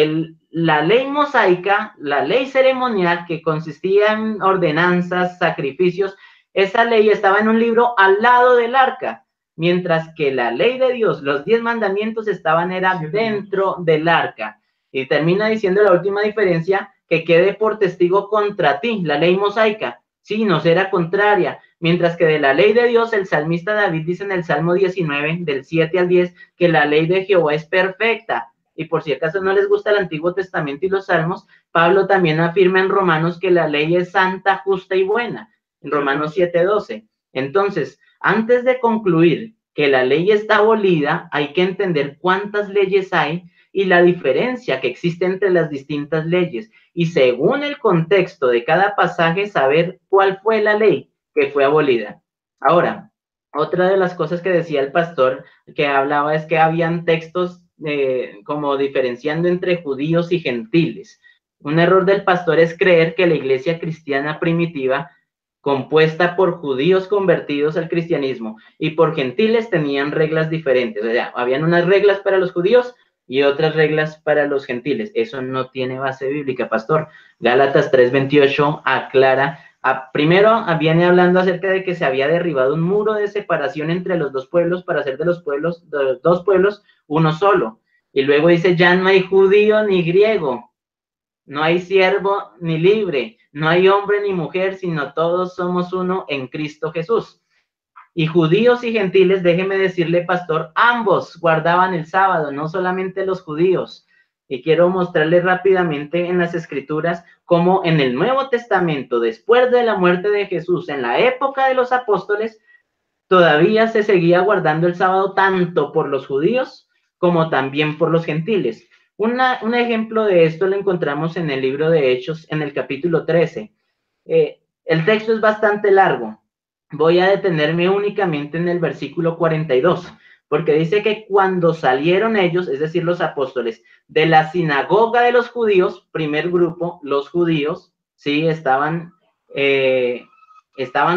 Speaker 2: la ley mosaica, la ley ceremonial, que consistía en ordenanzas, sacrificios, esa ley estaba en un libro al lado del arca, mientras que la ley de Dios, los 10 mandamientos, estaban dentro del arca. Y termina diciendo la última diferencia: que quede por testigo contra ti, la ley mosaica. Sí, nos era contraria, mientras que de la ley de Dios, el salmista David dice en el Salmo 19, del 7 al 10, que la ley de Jehová es perfecta. Y por si acaso no les gusta el Antiguo Testamento y los Salmos, Pablo también afirma en Romanos que la ley es santa, justa y buena, en Romanos 7:12. Entonces, antes de concluir que la ley está abolida, hay que entender cuántas leyes hay y la diferencia que existe entre las distintas leyes, y según el contexto de cada pasaje, saber cuál fue la ley que fue abolida. Ahora, otra de las cosas que decía el pastor que hablaba es que habían textos como diferenciando entre judíos y gentiles. Un error del pastor es creer que la iglesia cristiana primitiva, compuesta por judíos convertidos al cristianismo y por gentiles, tenían reglas diferentes. O sea, habían unas reglas para los judíos y otras reglas para los gentiles. Eso no tiene base bíblica, pastor. Gálatas 3:28 aclara. Primero viene hablando acerca de que se había derribado un muro de separación entre los dos pueblos para hacer de los dos pueblos uno solo. Y luego dice: ya no hay judío ni griego, no hay siervo ni libre, no hay hombre ni mujer, sino todos somos uno en Cristo Jesús. Y judíos y gentiles, déjeme decirle, pastor, ambos guardaban el sábado, no solamente los judíos. Y quiero mostrarles rápidamente en las Escrituras cómo en el Nuevo Testamento, después de la muerte de Jesús, en la época de los apóstoles, todavía se seguía guardando el sábado tanto por los judíos como también por los gentiles. Un ejemplo de esto lo encontramos en el libro de Hechos, en el capítulo 13. El texto es bastante largo. Voy a detenerme únicamente en el versículo 42, porque dice que cuando salieron ellos, es decir, los apóstoles, de la sinagoga de los judíos, primer grupo, los judíos, sí, estaban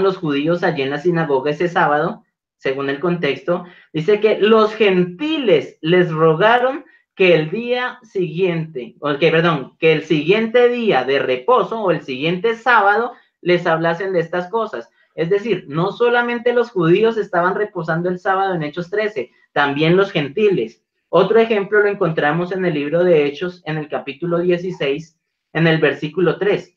Speaker 2: los judíos allí en la sinagoga ese sábado, según el contexto, dice que los gentiles les rogaron que el día siguiente, que el siguiente día de reposo o el siguiente sábado les hablasen de estas cosas. Es decir, no solamente los judíos estaban reposando el sábado en Hechos 13, también los gentiles. Otro ejemplo lo encontramos en el libro de Hechos, en el capítulo 16, en el versículo 3.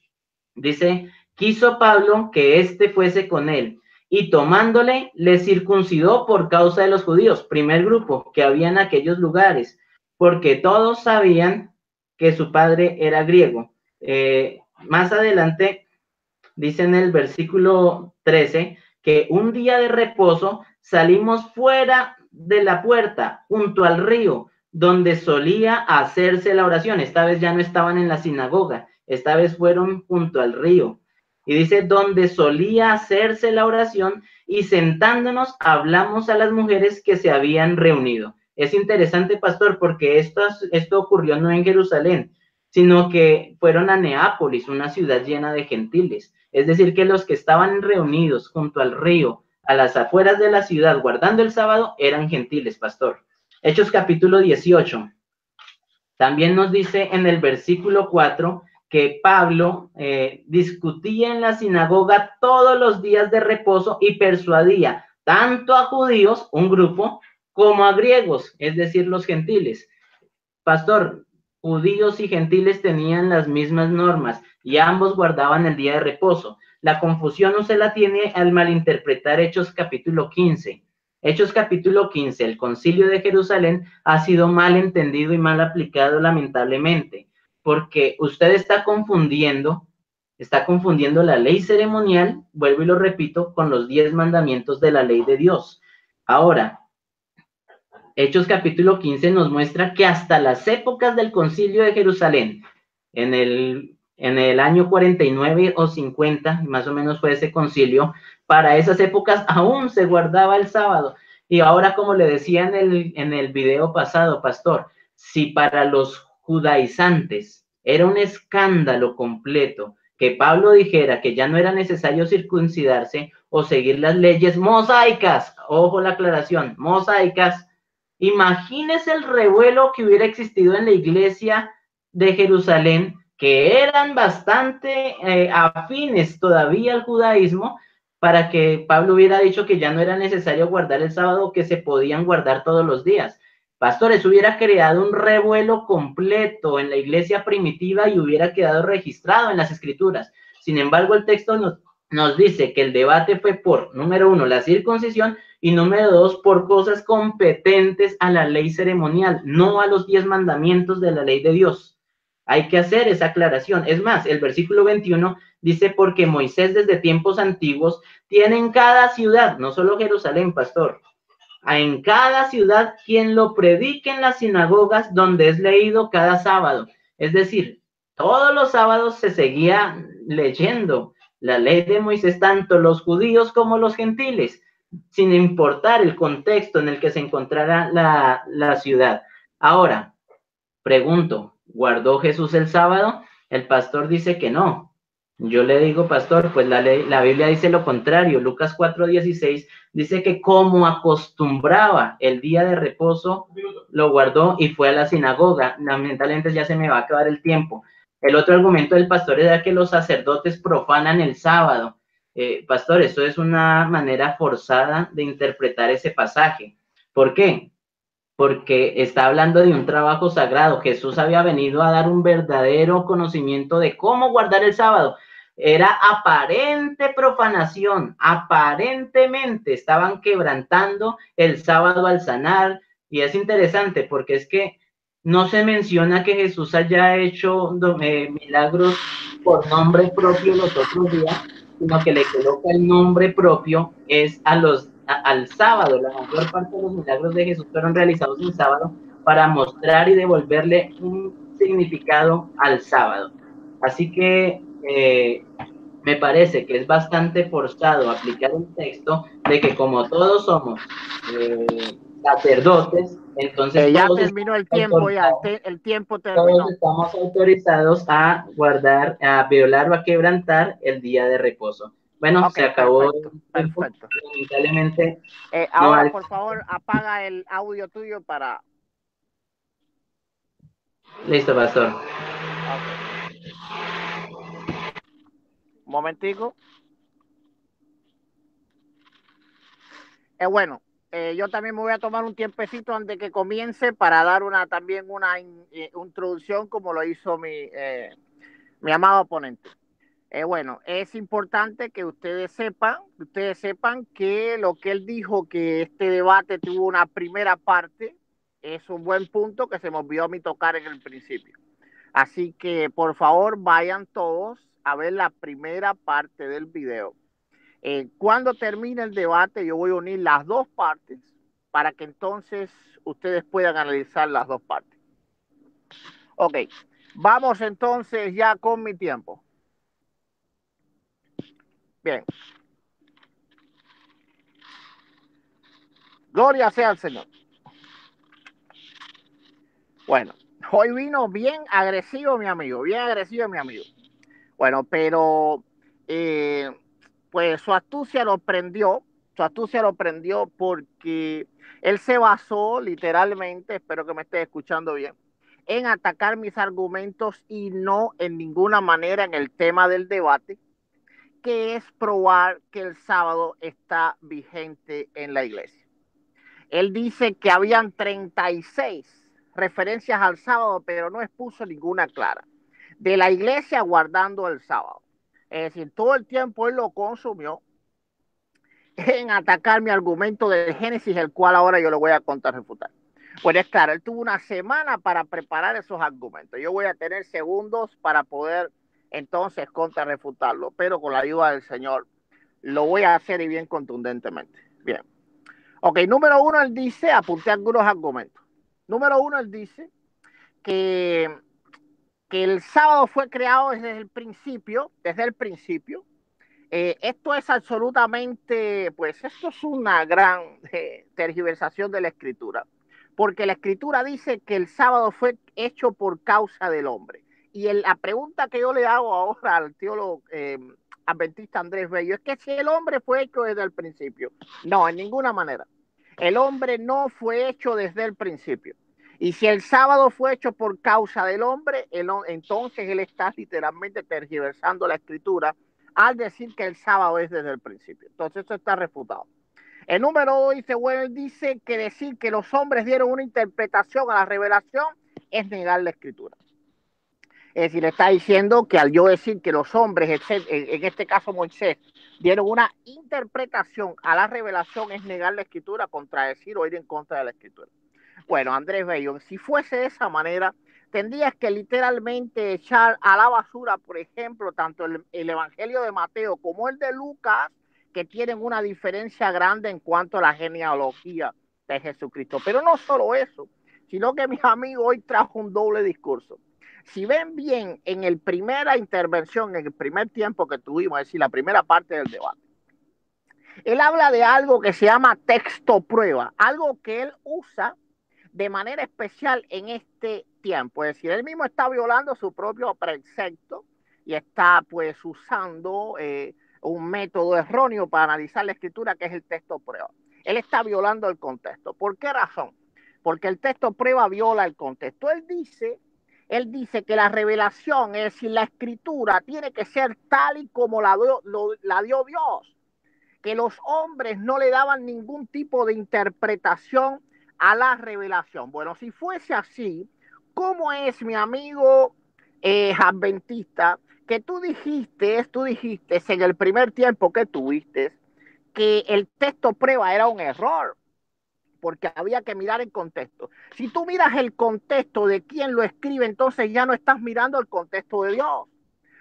Speaker 2: Dice quiso Pablo que éste fuese con él, y tomándole, le circuncidó por causa de los judíos, primer grupo que había en aquellos lugares, porque todos sabían que su padre era griego. Más adelante dice en el versículo 13 que un día de reposo salimos fuera de la puerta, junto al río, donde solía hacerse la oración. Esta vez ya no estaban en la sinagoga, esta vez fueron junto al río. Y dice, donde solía hacerse la oración, y sentándonos hablamos a las mujeres que se habían reunido. Es interesante, pastor, porque esto ocurrió no en Jerusalén, sino que fueron a Neápolis, una ciudad llena de gentiles. Es decir, que los que estaban reunidos junto al río, a las afueras de la ciudad, guardando el sábado, eran gentiles, pastor. Hechos capítulo 18. También nos dice en el versículo 4 que Pablo discutía en la sinagoga todos los días de reposo y persuadía tanto a judíos, un grupo, como a griegos, es decir, los gentiles. Pastor, judíos y gentiles tenían las mismas normas y ambos guardaban el día de reposo. La confusión no se la tiene al malinterpretar Hechos capítulo 15. Hechos capítulo 15, el concilio de Jerusalén ha sido mal entendido y mal aplicado lamentablemente, porque usted está confundiendo la ley ceremonial, vuelvo y lo repito, con los 10 mandamientos de la ley de Dios. Ahora, Hechos capítulo 15 nos muestra que hasta las épocas del concilio de Jerusalén, en el año 49 o 50, más o menos fue ese concilio, para esas épocas aún se guardaba el sábado. Y ahora, como le decía en el video pasado, pastor, si para los judaizantes era un escándalo completo que Pablo dijera que ya no era necesario circuncidarse o seguir las leyes mosaicas, ojo la aclaración, mosaicas. Imagínese el revuelo que hubiera existido en la iglesia de Jerusalén, que eran bastante afines todavía al judaísmo, para que Pablo hubiera dicho que ya no era necesario guardar el sábado, que se podían guardar todos los días. Pastores, hubiera creado un revuelo completo en la iglesia primitiva y hubiera quedado registrado en las escrituras. Sin embargo, el texto nos dice que el debate fue por, número 1, la circuncisión, y número 2, por cosas competentes a la ley ceremonial, no a los 10 mandamientos de la ley de Dios. Hay que hacer esa aclaración. Es más, el versículo 21 dice, porque Moisés desde tiempos antiguos tiene en cada ciudad, no solo Jerusalén, pastor, en cada ciudad quien lo predique en las sinagogas donde es leído cada sábado. Es decir, todos los sábados se seguía leyendo la ley de Moisés, tanto los judíos como los gentiles, sin importar el contexto en el que se encontrara la ciudad. Ahora, pregunto, ¿guardó Jesús el sábado? El pastor dice que no. Yo le digo, pastor, pues la Biblia dice lo contrario. Lucas 4:16 dice que como acostumbraba el día de reposo, lo guardó y fue a la sinagoga. Lamentablemente ya se me va a acabar el tiempo. El otro argumento del pastor era que los sacerdotes profanan el sábado. Pastor, eso es una manera forzada de interpretar ese pasaje. ¿Por qué? Porque está hablando de un trabajo sagrado. Jesús había venido a dar un verdadero conocimiento de cómo guardar el sábado. Era aparente profanación, aparentemente estaban quebrantando el sábado al sanar, y es interesante porque es que no se menciona que Jesús haya hecho milagros por nombre propio los otros días, sino que le coloca el nombre propio es al sábado. La mayor parte de los milagros de Jesús fueron realizados en sábado para mostrar y devolverle un significado al sábado. Así que me parece que es bastante forzado aplicar un texto de que como todos somos sacerdotes, entonces
Speaker 1: ya
Speaker 2: todos
Speaker 1: terminó el tiempo, el tiempo terminó.
Speaker 2: Todos estamos autorizados a guardar, a violar o a quebrantar el día de reposo. Bueno,
Speaker 1: Okay,
Speaker 2: se acabó
Speaker 1: perfecto,
Speaker 2: el tiempo.
Speaker 1: perfecto.
Speaker 2: Lamentablemente,
Speaker 1: Ahora,
Speaker 2: no.
Speaker 1: por favor, apaga el audio tuyo para...
Speaker 2: Listo, pastor.
Speaker 1: Okay. Un momentico. Bueno, yo también me voy a tomar un tiempecito antes de que comience para dar también una introducción como lo hizo mi amado oponente. Bueno, es importante que ustedes sepan que lo que él dijo, que este debate tuvo una primera parte, es un buen punto que se me olvidó a mí tocar en el principio. Así que por favor vayan todos a ver la primera parte del video. Cuando termine el debate, yo voy a unir las dos partes para que entonces ustedes puedan analizar las dos partes. Ok, vamos entonces ya con mi tiempo. Bien. Gloria sea al Señor. Bueno, hoy vino bien agresivo mi amigo, bien agresivo mi amigo. Bueno, pero pues su astucia lo prendió porque él se basó literalmente, espero que me estés escuchando bien, en atacar mis argumentos y no en ninguna manera en el tema del debate, que es probar que el sábado está vigente en la iglesia. Él dice que habían 36 referencias al sábado, pero no expuso ninguna clara. De la iglesia guardando el sábado. Es decir, todo el tiempo él lo consumió en atacar mi argumento del Génesis, el cual ahora yo lo voy a contar refutar. Pues es claro, él tuvo una semana para preparar esos argumentos. Yo voy a tener segundos para poder entonces contrarrefutarlo, pero con la ayuda del Señor lo voy a hacer y bien contundentemente. Bien. Ok, número uno, él dice, apunté algunos argumentos. Número uno, él dice que, que el sábado fue creado desde el principio, esto es absolutamente, pues esto es una gran tergiversación de la escritura, porque la escritura dice que el sábado fue hecho por causa del hombre. Y la pregunta que yo le hago ahora al teólogo adventista Andrés Bello es que si el hombre fue hecho desde el principio. No, en ninguna manera. El hombre no fue hecho desde el principio. Y si el sábado fue hecho por causa del hombre, entonces él está literalmente tergiversando la escritura al decir que el sábado es desde el principio. Entonces eso está refutado. El número 2 dice, bueno, él dice que decir que los hombres dieron una interpretación a la revelación es negar la escritura. Es decir, está diciendo que al yo decir que los hombres, en este caso Moisés, dieron una interpretación a la revelación es negar la escritura, contradecir o ir en contra de la escritura. Bueno, Andrés Bello, si fuese de esa manera, tendrías que literalmente echar a la basura, por ejemplo, tanto el Evangelio de Mateo como el de Lucas, que tienen una diferencia grande en cuanto a la genealogía de Jesucristo. Pero no solo eso, sino que mi amigo hoy trajo un doble discurso. Si ven bien en el primera intervención, en el primer tiempo que tuvimos, es decir, la primera parte del debate, él habla de algo que se llama texto prueba, algo que él usa de manera especial en este tiempo. Es decir, él mismo está violando su propio precepto y está pues usando un método erróneo para analizar la escritura, que es el texto prueba. Él está violando el contexto. ¿Por qué razón? Porque el texto prueba viola el contexto. Él dice que la revelación, es decir, la escritura, tiene que ser tal y como la dio Dios, que los hombres no le daban ningún tipo de interpretación a la revelación. Bueno, si fuese así, ¿cómo es, mi amigo adventista, que tú dijiste en el primer tiempo que tuviste que el texto prueba era un error? Porque había que mirar el contexto. Si tú miras el contexto de quién lo escribe, entonces ya no estás mirando el contexto de Dios.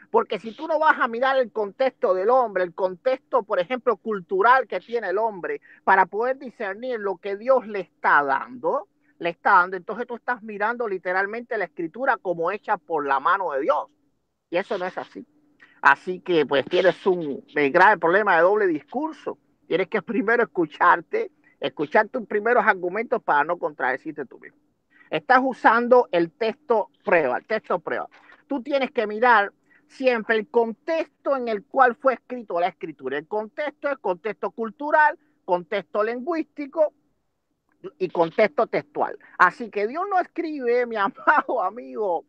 Speaker 1: Porque si tú no vas a mirar el contexto del hombre, el contexto, por ejemplo, cultural que tiene el hombre, para poder discernir lo que Dios le está dando, entonces tú estás mirando literalmente la escritura como hecha por la mano de Dios. Y eso no es así. Así que pues tienes un grave problema de doble discurso. Tienes que primero escuchar tus primeros argumentos para no contradecirte tú mismo. Estás usando el texto prueba. Tú tienes que mirar siempre el contexto en el cual fue escrito la escritura. El contexto cultural, contexto lingüístico y contexto textual. Así que Dios no escribe, mi amado amigo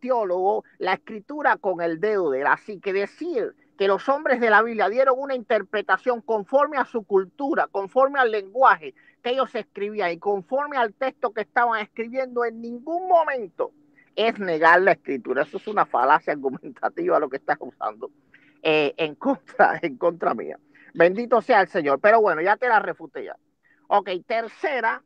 Speaker 1: teólogo, la escritura con el dedo de él. Así que decir que los hombres de la Biblia dieron una interpretación conforme a su cultura, conforme al lenguaje que ellos escribían y conforme al texto que estaban escribiendo, en ningún momento es negar la escritura. Eso es una falacia argumentativa lo que estás usando. en contra mía. Bendito sea el Señor. Pero bueno, ya te la refuté ya. Ok, tercera.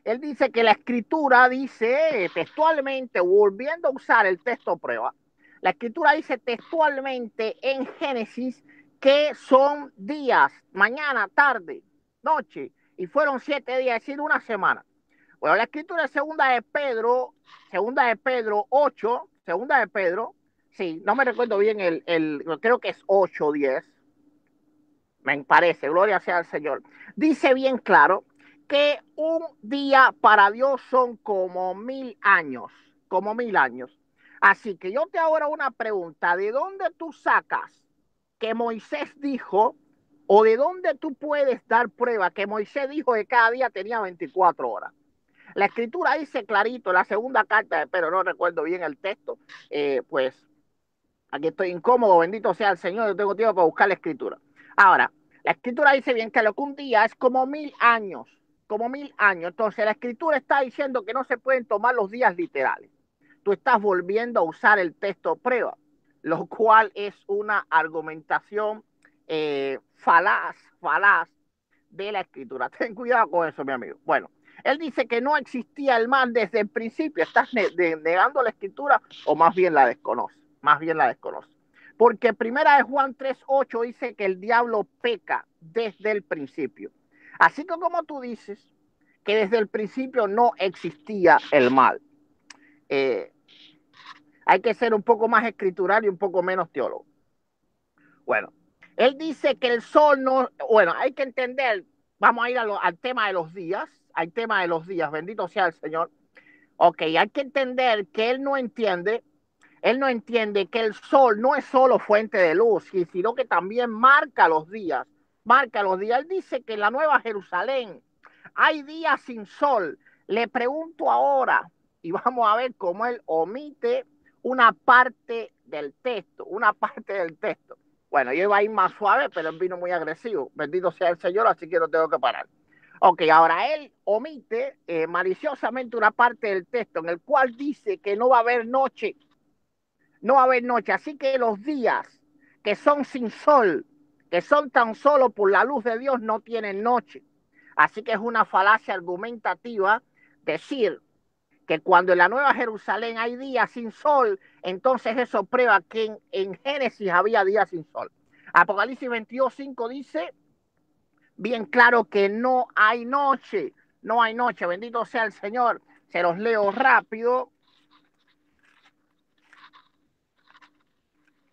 Speaker 1: Él dice que la escritura dice textualmente, volviendo a usar el texto prueba, la escritura dice textualmente en Génesis que son días, mañana, tarde, noche, y fueron 7 días, es decir, una semana. Bueno, la escritura de segunda de Pedro 8, segunda de Pedro, sí, no me recuerdo bien creo que es 8 o 10, me parece, gloria sea al Señor. Dice bien claro que un día para Dios son como 1000 años, como 1000 años. Así que yo te hago ahora una pregunta, ¿de dónde tú sacas que Moisés dijo, o de dónde tú puedes dar prueba que Moisés dijo que cada día tenía 24 horas? La escritura dice clarito, la segunda carta de Pedro, no recuerdo bien el texto, pues aquí estoy incómodo, bendito sea el Señor, yo tengo tiempo para buscar la escritura. Ahora, la escritura dice bien que lo que un día es como 1000 años, como 1000 años. Entonces la escritura está diciendo que no se pueden tomar los días literales. Tú estás volviendo a usar el texto prueba, lo cual es una argumentación falaz de la escritura. Ten cuidado con eso, mi amigo. Bueno, él dice que no existía el mal desde el principio. ¿Estás negando la escritura o más bien la desconoce? Más bien la desconoce. Porque primera de Juan 3:8 dice que el diablo peca desde el principio. Así que como tú dices que desde el principio no existía el mal. Hay que ser un poco más escritural y un poco menos teólogo. Bueno, él dice que el sol no, bueno, hay que entender, vamos a ir al tema de los días, al tema de los días, bendito sea el Señor. Ok, hay que entender que él no entiende que el sol no es solo fuente de luz, sino que también marca los días, marca los días. Él dice que en la Nueva Jerusalén hay días sin sol. Le pregunto ahora, y vamos a ver cómo él omite una parte del texto, una parte del texto. Bueno, yo iba a ir más suave, pero él vino muy agresivo. Bendito sea el Señor, así que no tengo que parar. Ok, ahora él omite maliciosamente una parte del texto en el cual dice que no va a haber noche, no va a haber noche. Así que los días que son sin sol, que son tan solo por la luz de Dios, no tienen noche. Así que es una falacia argumentativa decir que cuando en la Nueva Jerusalén hay días sin sol, entonces eso prueba que en Génesis había días sin sol. Apocalipsis 22:5 dice bien claro que no hay noche, no hay noche, bendito sea el Señor. Se los leo rápido.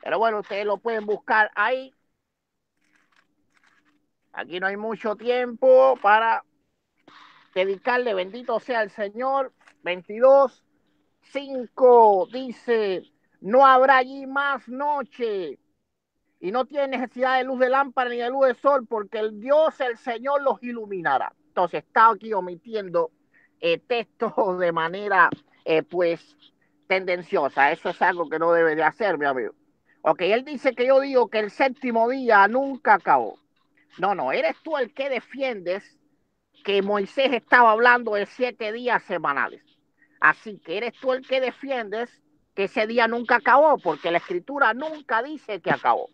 Speaker 1: Pero bueno, ustedes lo pueden buscar ahí. Aquí no hay mucho tiempo para dedicarle, bendito sea el Señor. 22:5 dice, no habrá allí más noche y no tiene necesidad de luz de lámpara ni de luz de sol porque el Dios, el Señor, los iluminará. Entonces está aquí omitiendo textos de manera pues tendenciosa. Eso es algo que no debe de hacer, mi amigo. Ok, él dice que yo digo que el séptimo día nunca acabó. No, eres tú el que defiendes que Moisés estaba hablando de 7 días semanales. Así que eres tú el que defiendes que ese día nunca acabó, porque la escritura nunca dice que acabó.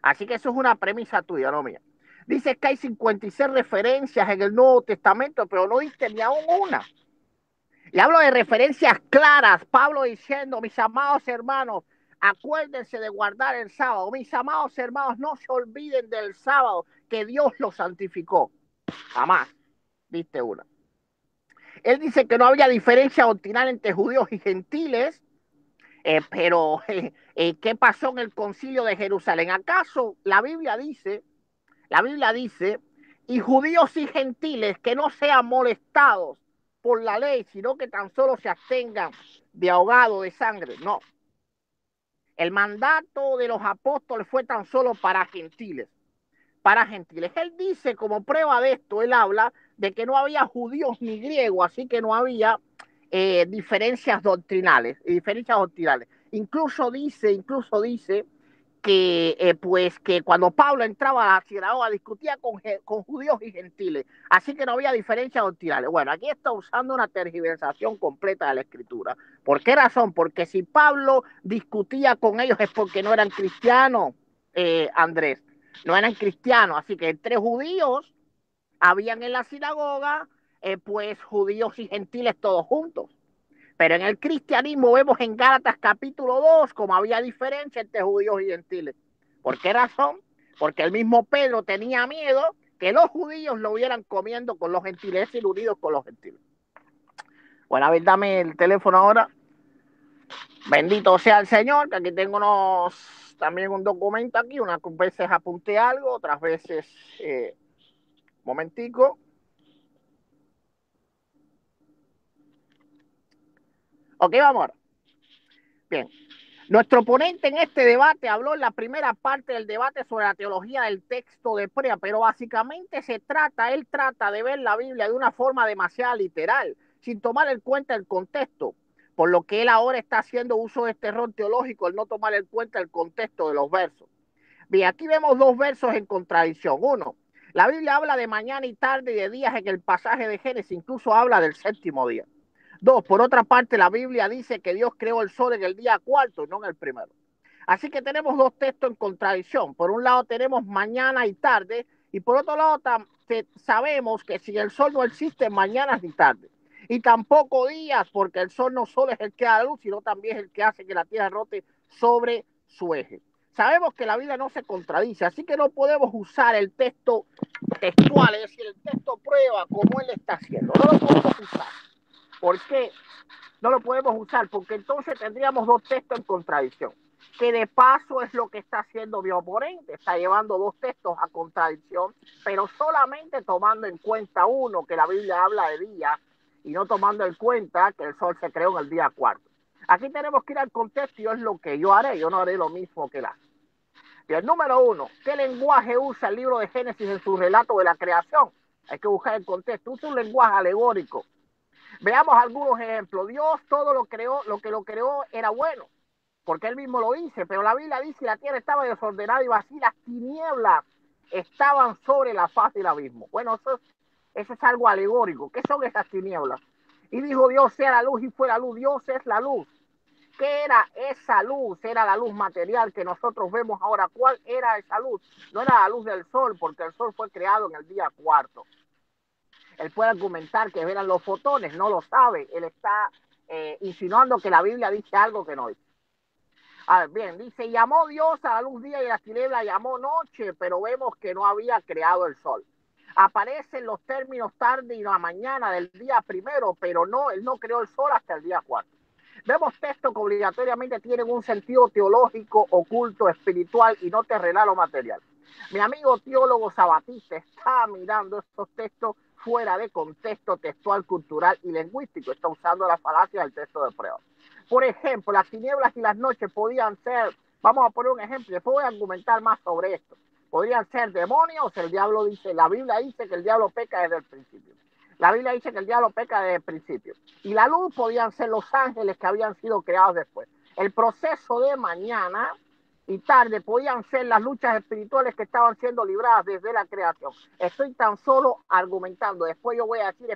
Speaker 1: Así que eso es una premisa tuya, no mía. Dice que hay 56 referencias en el Nuevo Testamento, pero no diste ni aún una. Y hablo de referencias claras. Pablo diciendo, mis amados hermanos, acuérdense de guardar el sábado. Mis amados hermanos, no se olviden del sábado, que Dios lo santificó. Jamás diste una. Él dice que no había diferencia doctrinal entre judíos y gentiles, pero ¿qué pasó en el concilio de Jerusalén? ¿Acaso la Biblia dice, y judíos y gentiles que no sean molestados por la ley, sino que tan solo se abstengan de ahogado de sangre? No. El mandato de los apóstoles fue tan solo para gentiles. Para gentiles. Él dice, como prueba de esto, él habla de que no había judíos ni griegos, así que no había diferencias doctrinales. Incluso dice pues que cuando Pablo entraba a la sinagoga discutía con judíos y gentiles, así que no había diferencia doctrinal. Bueno, aquí está usando una tergiversación completa de la escritura. ¿Por qué razón? Porque si Pablo discutía con ellos es porque no eran cristianos, Andrés, no eran cristianos, así que entre judíos habían en la sinagoga, pues judíos y gentiles todos juntos. Pero en el cristianismo vemos en Gálatas capítulo 2 como había diferencia entre judíos y gentiles. ¿Por qué razón? Porque el mismo Pedro tenía miedo que los judíos lo vieran comiendo con los gentiles y unidos con los gentiles. Bueno, a ver, dame el teléfono ahora. Bendito sea el Señor, que aquí tengo también un documento aquí, unas veces apunté algo, otras veces, momentico. Ok, vamos ahora. Bien. Nuestro ponente en este debate habló en la primera parte del debate sobre la teología del texto de prueba, pero básicamente él trata de ver la Biblia de una forma demasiado literal, sin tomar en cuenta el contexto, por lo que él ahora está haciendo uso de este error teológico, el no tomar en cuenta el contexto de los versos. Bien, aquí vemos dos versos en contradicción. Uno, la Biblia habla de mañana y tarde y de días en el pasaje de Génesis, incluso habla del séptimo día. Dos, por otra parte, la Biblia dice que Dios creó el sol en el día cuarto y no en el primero. Así que tenemos dos textos en contradicción. Por un lado tenemos mañana y tarde, y por otro lado sabemos que si el sol no existe, mañana ni tarde. Y tampoco días, porque el sol no solo es el que da la luz, sino también es el que hace que la tierra rote sobre su eje. Sabemos que la Biblia no se contradice, así que no podemos usar el texto textual, es decir, el texto prueba como él está haciendo. No lo podemos usar. ¿Por qué no lo podemos usar? Porque entonces tendríamos dos textos en contradicción, que de paso es lo que está haciendo mi oponente, está llevando dos textos a contradicción, pero solamente tomando en cuenta uno, que la Biblia habla de días, y no tomando en cuenta que el sol se creó en el día cuarto. Aquí tenemos que ir al contexto y es lo que yo haré, yo no haré lo mismo que él hace. Y el número uno, ¿qué lenguaje usa el libro de Génesis en su relato de la creación? Hay que buscar el contexto, usa un lenguaje alegórico. Veamos algunos ejemplos. Dios todo lo creó, lo que lo creó era bueno, porque él mismo lo dice, pero la Biblia dice que la tierra estaba desordenada y vacía, las tinieblas estaban sobre la faz del abismo. Bueno, eso es algo alegórico. ¿Qué son esas tinieblas? Y dijo Dios, sea la luz y fue la luz. Dios es la luz. ¿Qué era esa luz? Era la luz material que nosotros vemos ahora. ¿Cuál era esa luz? No era la luz del sol, porque el sol fue creado en el día cuarto. Él puede argumentar que eran los fotones, no lo sabe. Él está insinuando que la Biblia dice algo que no dice. A ver, bien, dice, llamó Dios a la luz día y a la tiniebla llamó noche, pero vemos que no había creado el sol. Aparecen los términos tarde y la mañana del día primero, pero no, él no creó el sol hasta el día cuarto. Vemos textos que obligatoriamente tienen un sentido teológico, oculto, espiritual y no terrenal o material. Mi amigo teólogo sabatista está mirando estos textos fuera de contexto textual, cultural y lingüístico. Está usando la falacia del texto de prueba. Por ejemplo, las tinieblas y las noches podían ser, vamos a poner un ejemplo, después voy a argumentar más sobre esto. Podrían ser demonios, el diablo dice, la Biblia dice que el diablo peca desde el principio. La Biblia dice que el diablo peca desde el principio. Y la luz podían ser los ángeles que habían sido creados después. El proceso de mañana y tarde podían ser las luchas espirituales que estaban siendo libradas desde la creación. Estoy tan solo argumentando. Después yo voy a decir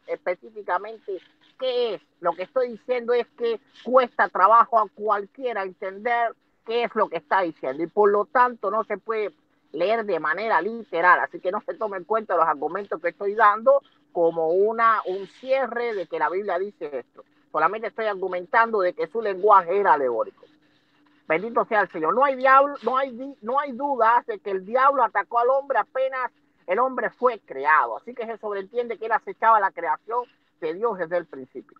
Speaker 1: específicamente qué es. Lo que estoy diciendo es que cuesta trabajo a cualquiera entender qué es lo que está diciendo. Y por lo tanto no se puede leer de manera literal. Así que no se tomen en cuenta los argumentos que estoy dando como un cierre de que la Biblia dice esto. Solamente estoy argumentando de que su lenguaje era alegórico. Bendito sea el Señor. No hay dudas de que el diablo atacó al hombre apenas el hombre fue creado. Así que se sobreentiende que él acechaba la creación de Dios desde el principio.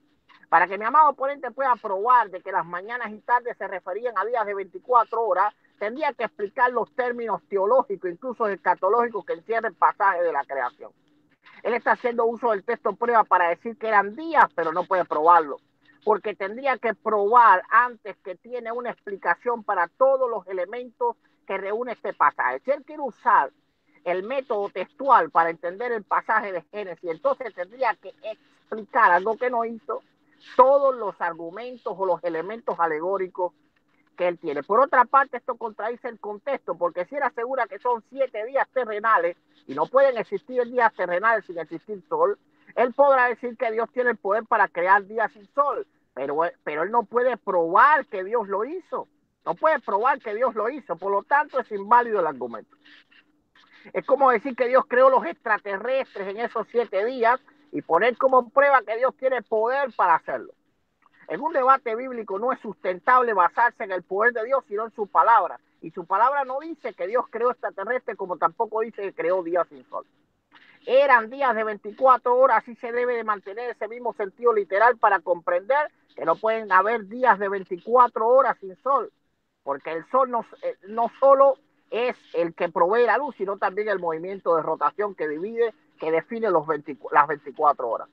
Speaker 1: Para que mi amado oponente pueda probar de que las mañanas y tardes se referían a días de 24 horas, tendría que explicar los términos teológicos, incluso escatológicos, que encierra el pasaje de la creación. Él está haciendo uso del texto prueba para decir que eran días, pero no puede probarlo, porque tendría que probar antes que tiene una explicación para todos los elementos que reúne este pasaje. Si él quiere usar el método textual para entender el pasaje de Génesis, entonces tendría que explicar algo que no hizo, todos los argumentos o los elementos alegóricos que él tiene. Por otra parte, esto contradice el contexto, porque si él asegura que son 7 días terrenales y no pueden existir días terrenales sin existir sol, él podrá decir que Dios tiene el poder para crear días sin sol, pero él no puede probar que Dios lo hizo. No puede probar que Dios lo hizo, por lo tanto es inválido el argumento. Es como decir que Dios creó los extraterrestres en esos 7 días y poner como prueba que Dios tiene poder para hacerlo. En un debate bíblico no es sustentable basarse en el poder de Dios, sino en su palabra. Y su palabra no dice que Dios creó extraterrestres, como tampoco dice que creó días sin sol. Eran días de 24 horas, así se debe de mantener ese mismo sentido literal para comprender que no pueden haber días de 24 horas sin sol, porque el sol no solo es el que provee la luz, sino también el movimiento de rotación que define las 24 horas.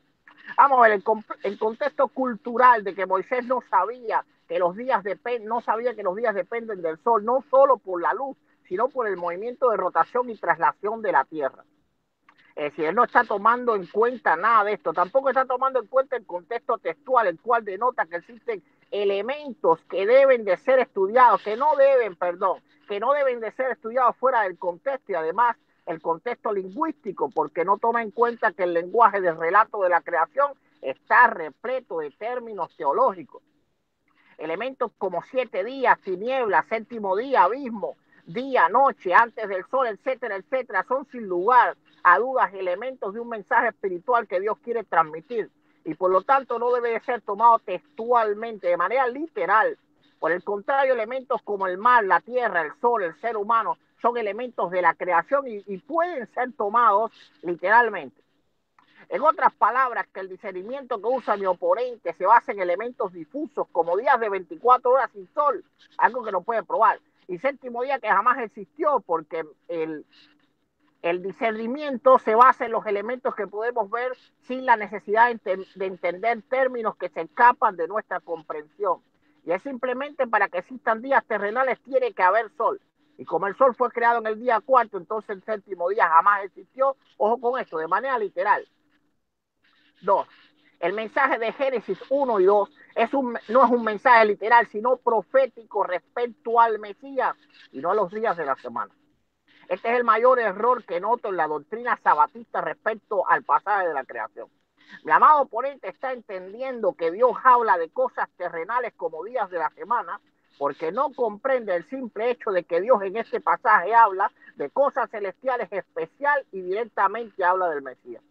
Speaker 1: Vamos a ver, el contexto cultural de que Moisés no sabía que los días dependen del sol, no solo por la luz, sino por el movimiento de rotación y traslación de la tierra. Es decir, él no está tomando en cuenta nada de esto, tampoco está tomando en cuenta el contexto textual, el cual denota que existen elementos que deben de ser estudiados, que no deben de ser estudiados fuera del contexto, y además el contexto lingüístico, porque no toma en cuenta que el lenguaje del relato de la creación está repleto de términos teológicos. Elementos como 7 días, tinieblas, séptimo día, abismo, día, noche, antes del sol, etcétera, etcétera, son sin lugar a dudas elementos de un mensaje espiritual que Dios quiere transmitir, y por lo tanto no debe de ser tomado textualmente, de manera literal. Por el contrario, elementos como el mar, la tierra, el sol, el ser humano, son elementos de la creación y pueden ser tomados literalmente. En otras palabras, que el discernimiento que usa mi oponente se basa en elementos difusos como días de 24 horas sin sol, algo que no puede probar, y séptimo día que jamás existió, porque el discernimiento se basa en los elementos que podemos ver sin la necesidad de entender términos que se escapan de nuestra comprensión. Y es simplemente para que existan días terrenales tiene que haber sol. Y como el sol fue creado en el día 4, entonces el séptimo día jamás existió. Ojo con esto, de manera literal. 2. El mensaje de Génesis 1 y 2 no es un mensaje literal, sino profético respecto al Mesías y no a los días de la semana. Este es el mayor error que noto en la doctrina sabatista respecto al pasaje de la creación. Mi amado oponente está entendiendo que Dios habla de cosas terrenales como días de la semana, porque no comprende el simple hecho de que Dios en este pasaje habla de cosas celestiales especial y directamente habla del Mesías.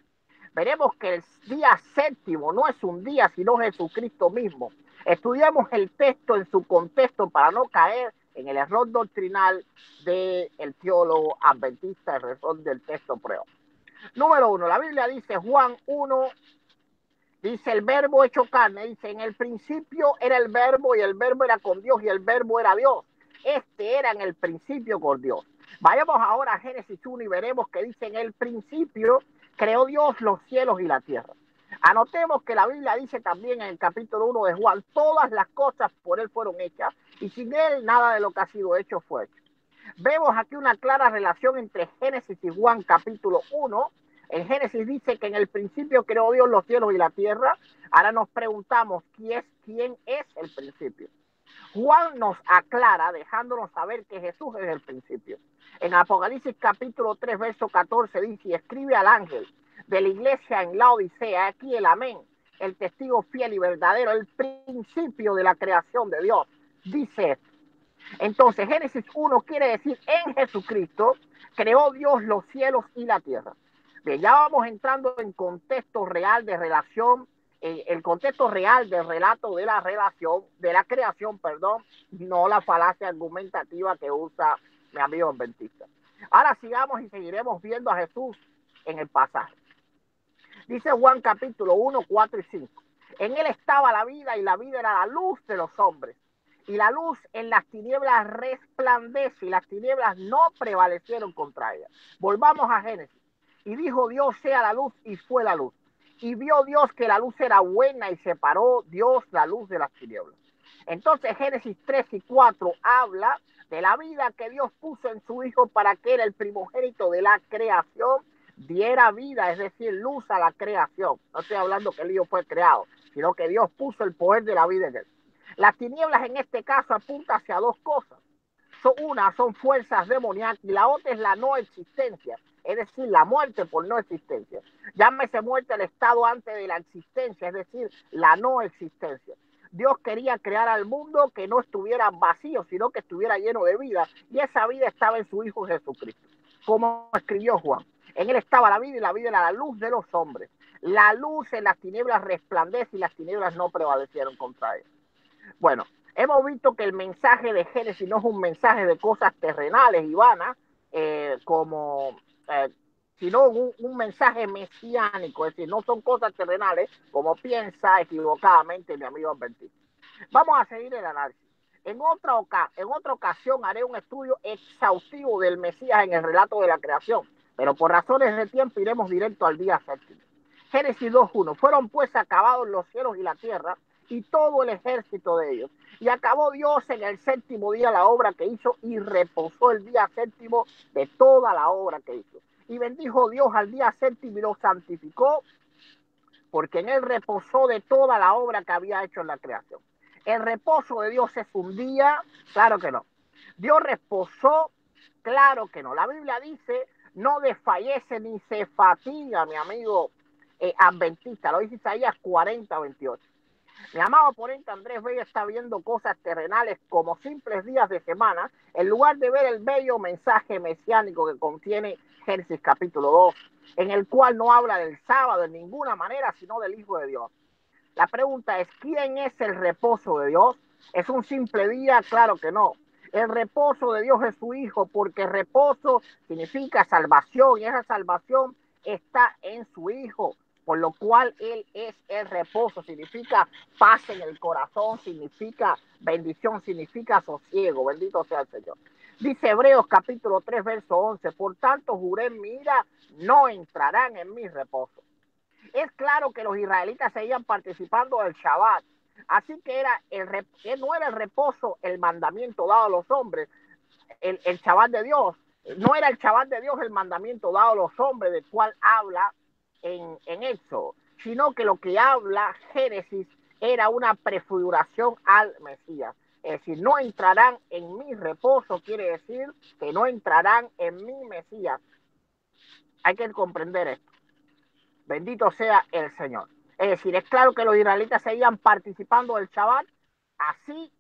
Speaker 1: Veremos que el día séptimo no es un día, sino Jesucristo mismo. Estudiamos el texto en su contexto para no caer en el error doctrinal del teólogo adventista, el error del texto prueba. Número 1, la Biblia dice, Juan 1, dice el verbo hecho carne, dice, en el principio era el verbo y el verbo era con Dios y el verbo era Dios. Este era en el principio con Dios. Vayamos ahora a Génesis 1 y veremos que dice, en el principio creó Dios los cielos y la tierra. Anotemos que la Biblia dice también en el capítulo 1 de Juan, todas las cosas por él fueron hechas y sin él nada de lo que ha sido hecho fue hecho. Vemos aquí una clara relación entre Génesis y Juan capítulo 1. En Génesis dice que en el principio creó Dios los cielos y la tierra. Ahora nos preguntamos quién es el principio. Juan nos aclara dejándonos saber que Jesús es el principio. En Apocalipsis capítulo 3, verso 14 dice, y escribe al ángel de la iglesia en Laodicea, aquí el amén, el testigo fiel y verdadero, el principio de la creación de Dios. Dice esto. Entonces, Génesis 1 quiere decir, en Jesucristo creó Dios los cielos y la tierra. Bien, ya vamos entrando en contexto real de relación, el contexto real del relato de la relación, de la creación, perdón, no la falacia argumentativa que usa mi amigo adventista. Ahora sigamos y seguiremos viendo a Jesús en el pasaje. Dice Juan capítulo 1, 4 y 5. En él estaba la vida y la vida era la luz de los hombres. Y la luz en las tinieblas resplandece y las tinieblas no prevalecieron contra ella. Volvamos a Génesis. Y dijo Dios sea la luz y fue la luz. Y vio Dios que la luz era buena y separó Dios la luz de las tinieblas. Entonces Génesis 3 y 4 habla de la vida que Dios puso en su Hijo para que era el primogénito de la creación diera vida, es decir, luz a la creación. No estoy hablando que el Hijo fue creado, sino que Dios puso el poder de la vida en él. Las tinieblas en este caso apuntan hacia dos cosas. Una son fuerzas demoníacas y la otra es la no existencia, es decir, la muerte por no existencia. Llámese muerte el estado antes de la existencia, es decir, la no existencia. Dios quería crear al mundo que no estuviera vacío, sino que estuviera lleno de vida, y esa vida estaba en su Hijo Jesucristo. Como escribió Juan, en él estaba la vida y la vida era la luz de los hombres. La luz en las tinieblas resplandece y las tinieblas no prevalecieron contra él. Bueno, hemos visto que el mensaje de Génesis no es un mensaje de cosas terrenales y vanas, eh, sino un mensaje mesiánico, es decir, no son cosas terrenales como piensa equivocadamente mi amigo adventista. Vamos a seguir el análisis. En otra ocasión haré un estudio exhaustivo del Mesías en el relato de la creación, pero por razones de tiempo iremos directo al día séptimo. Génesis 2:1. Fueron pues acabados los cielos y la tierra y todo el ejército de ellos. Y acabó Dios en el séptimo día la obra que hizo y reposó el día séptimo de toda la obra que hizo. Y bendijo Dios al día séptimo y lo santificó, porque en él reposó de toda la obra que había hecho en la creación. El reposo de Dios es un día, claro que no. Dios reposó, claro que no. La Biblia dice, no desfallece ni se fatiga, mi amigo adventista. Lo dice Isaías 40:28. Mi amado oponente Andrés Bello está viendo cosas terrenales como simples días de semana, en lugar de ver el bello mensaje mesiánico que contiene Génesis capítulo 2, en el cual no habla del sábado en ninguna manera, sino del Hijo de Dios. La pregunta es, ¿quién es el reposo de Dios? ¿Es un simple día? Claro que no. El reposo de Dios es su Hijo, porque reposo significa salvación, y esa salvación está en su Hijo, por lo cual Él es el reposo. Significa paz en el corazón, significa bendición, significa sosiego. Bendito sea el Señor. Dice Hebreos capítulo 3, verso 11, por tanto juré en mi ira, no entrarán en mi reposo. Es claro que los israelitas seguían participando del Shabbat, así que no era el reposo el mandamiento dado a los hombres, el Shabbat de Dios, no era el Shabbat de Dios el mandamiento dado a los hombres del cual habla en Éxodo, sino que lo que habla Génesis era una prefiguración al Mesías. Es decir, no entrarán en mi reposo, quiere decir que no entrarán en mi Mesías. Hay que comprender esto. Bendito sea el Señor. Es decir, es claro que los israelitas seguían participando del Shabbat, así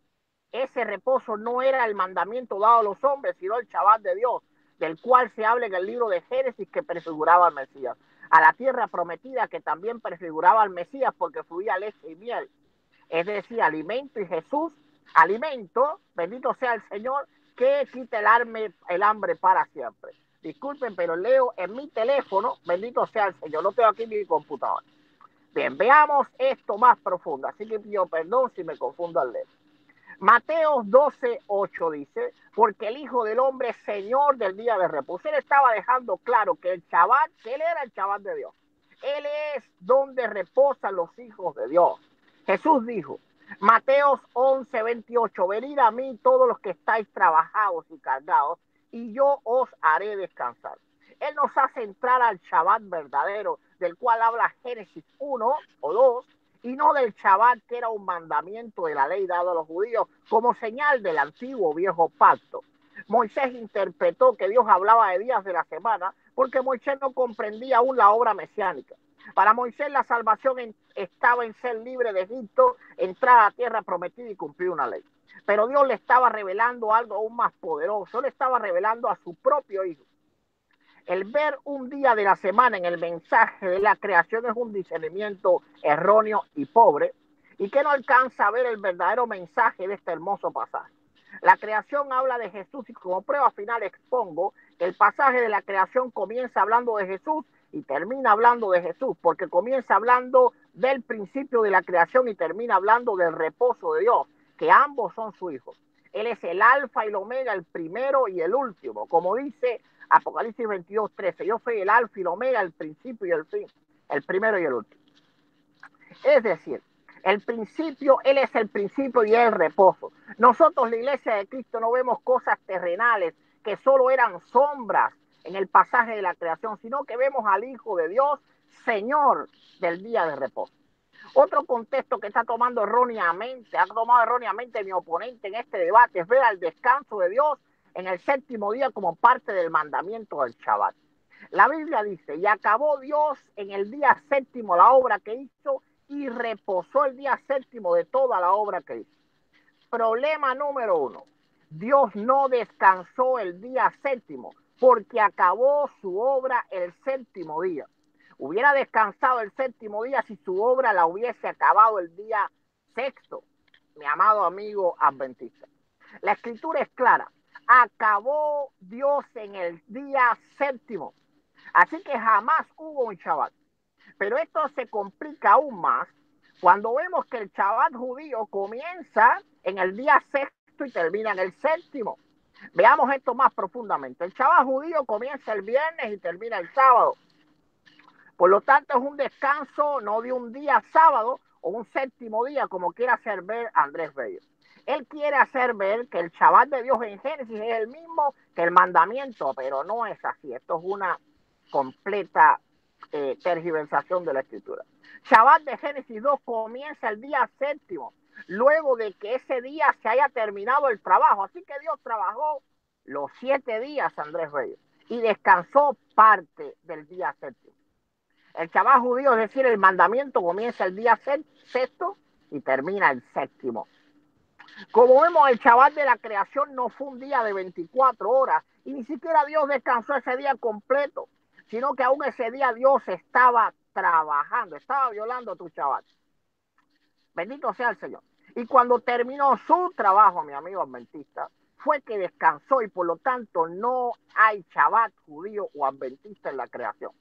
Speaker 1: ese reposo no era el mandamiento dado a los hombres, sino el Shabbat de Dios, del cual se habla en el libro de Génesis, que prefiguraba al Mesías. A la tierra prometida, que también prefiguraba al Mesías porque fluía leche y miel. Es decir, alimento, y Jesús, alimento, bendito sea el Señor, que quita el hambre para siempre. Disculpen, pero leo en mi teléfono, bendito sea el Señor, no tengo aquí mi computadora. Bien, veamos esto más profundo, así que pido perdón si me confundo al leer. Mateo 12:8 dice, porque el Hijo del Hombre es Señor del día de reposo. Él estaba dejando claro que el Shabbat, que él era el Shabbat de Dios. Él es donde reposan los hijos de Dios. Jesús dijo, Mateos 11:28, venid a mí todos los que estáis trabajados y cargados, y yo os haré descansar. Él nos hace entrar al Shabbat verdadero, del cual habla Génesis 1 o 2, y no del Shabbat, que era un mandamiento de la ley dado a los judíos como señal del antiguo viejo pacto. Moisés interpretó que Dios hablaba de días de la semana porque Moisés no comprendía aún la obra mesiánica. Para Moisés la salvación estaba en ser libre de Egipto, entrar a la tierra prometida y cumplir una ley. Pero Dios le estaba revelando algo aún más poderoso, le estaba revelando a su propio Hijo. El ver un día de la semana en el mensaje de la creación es un discernimiento erróneo y pobre, y que no alcanza a ver el verdadero mensaje de este hermoso pasaje. La creación habla de Jesús, y como prueba final expongo que el pasaje de la creación comienza hablando de Jesús y termina hablando de Jesús, porque comienza hablando del principio de la creación y termina hablando del reposo de Dios, que ambos son su Hijo. Él es el alfa y el omega, el primero y el último, como dice Apocalipsis 22:13. Yo soy el alfa y el omega, el principio y el fin, el primero y el último. Es decir, el principio, Él es el principio y el reposo. Nosotros, la iglesia de Cristo, no vemos cosas terrenales que solo eran sombras en el pasaje de la creación, sino que vemos al Hijo de Dios, Señor del día de reposo. Otro contexto que ha tomado erróneamente mi oponente en este debate es ver al descanso de Dios en el séptimo día como parte del mandamiento del Shabbat. La Biblia dice, y acabó Dios en el día séptimo la obra que hizo y reposó el día séptimo de toda la obra que hizo. Problema número uno, Dios no descansó el día séptimo porque acabó su obra el séptimo día. Hubiera descansado el séptimo día si su obra la hubiese acabado el día sexto, mi amado amigo adventista. La escritura es clara, acabó Dios en el día séptimo, así que jamás hubo un Shabbat. Pero esto se complica aún más cuando vemos que el Shabbat judío comienza en el día sexto y termina en el séptimo. Veamos esto más profundamente. El Shabbat judío comienza el viernes y termina el sábado. Por lo tanto, es un descanso no de un día sábado o un séptimo día, como quiere hacer ver Andrés Bello. Él quiere hacer ver que el Shabbat de Dios en Génesis es el mismo que el mandamiento, pero no es así. Esto es una completa tergiversación de la escritura. Shabbat de Génesis 2 comienza el día séptimo, luego de que ese día se haya terminado el trabajo. Así que Dios trabajó los 7 días, Andrés Bello, y descansó parte del día séptimo. El Shabbat judío, es decir, el mandamiento comienza el día sexto y termina el séptimo. Como vemos, el Shabbat de la creación no fue un día de 24 horas y ni siquiera Dios descansó ese día completo, sino que aún ese día Dios estaba trabajando, estaba violando tu Shabbat. Bendito sea el Señor. Y cuando terminó su trabajo, mi amigo adventista, fue que descansó y por lo tanto no hay Shabbat judío o adventista en la creación.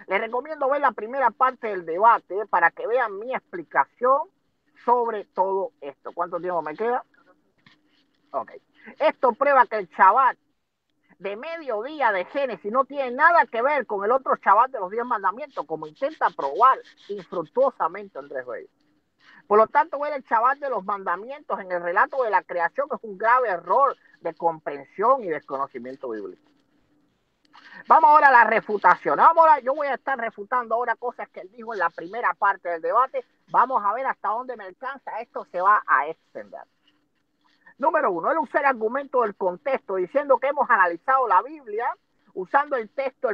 Speaker 1: Les recomiendo ver la primera parte del debate para que vean mi explicación sobre todo esto. ¿Cuánto tiempo me queda? Ok. Esto prueba que el Shabbat de mediodía de Génesis no tiene nada que ver con el otro Shabbat de los 10 mandamientos, como intenta probar infructuosamente Andrés Bello. Por lo tanto, ver el Shabbat de los mandamientos en el relato de la creación es un grave error de comprensión y desconocimiento bíblico. Vamos ahora a la refutación. Yo voy a estar refutando ahora cosas que él dijo en la primera parte del debate. Vamos a ver hasta dónde me alcanza. Esto se va a extender. Número uno, él usa el argumento del contexto, diciendo que hemos analizado la Biblia usando el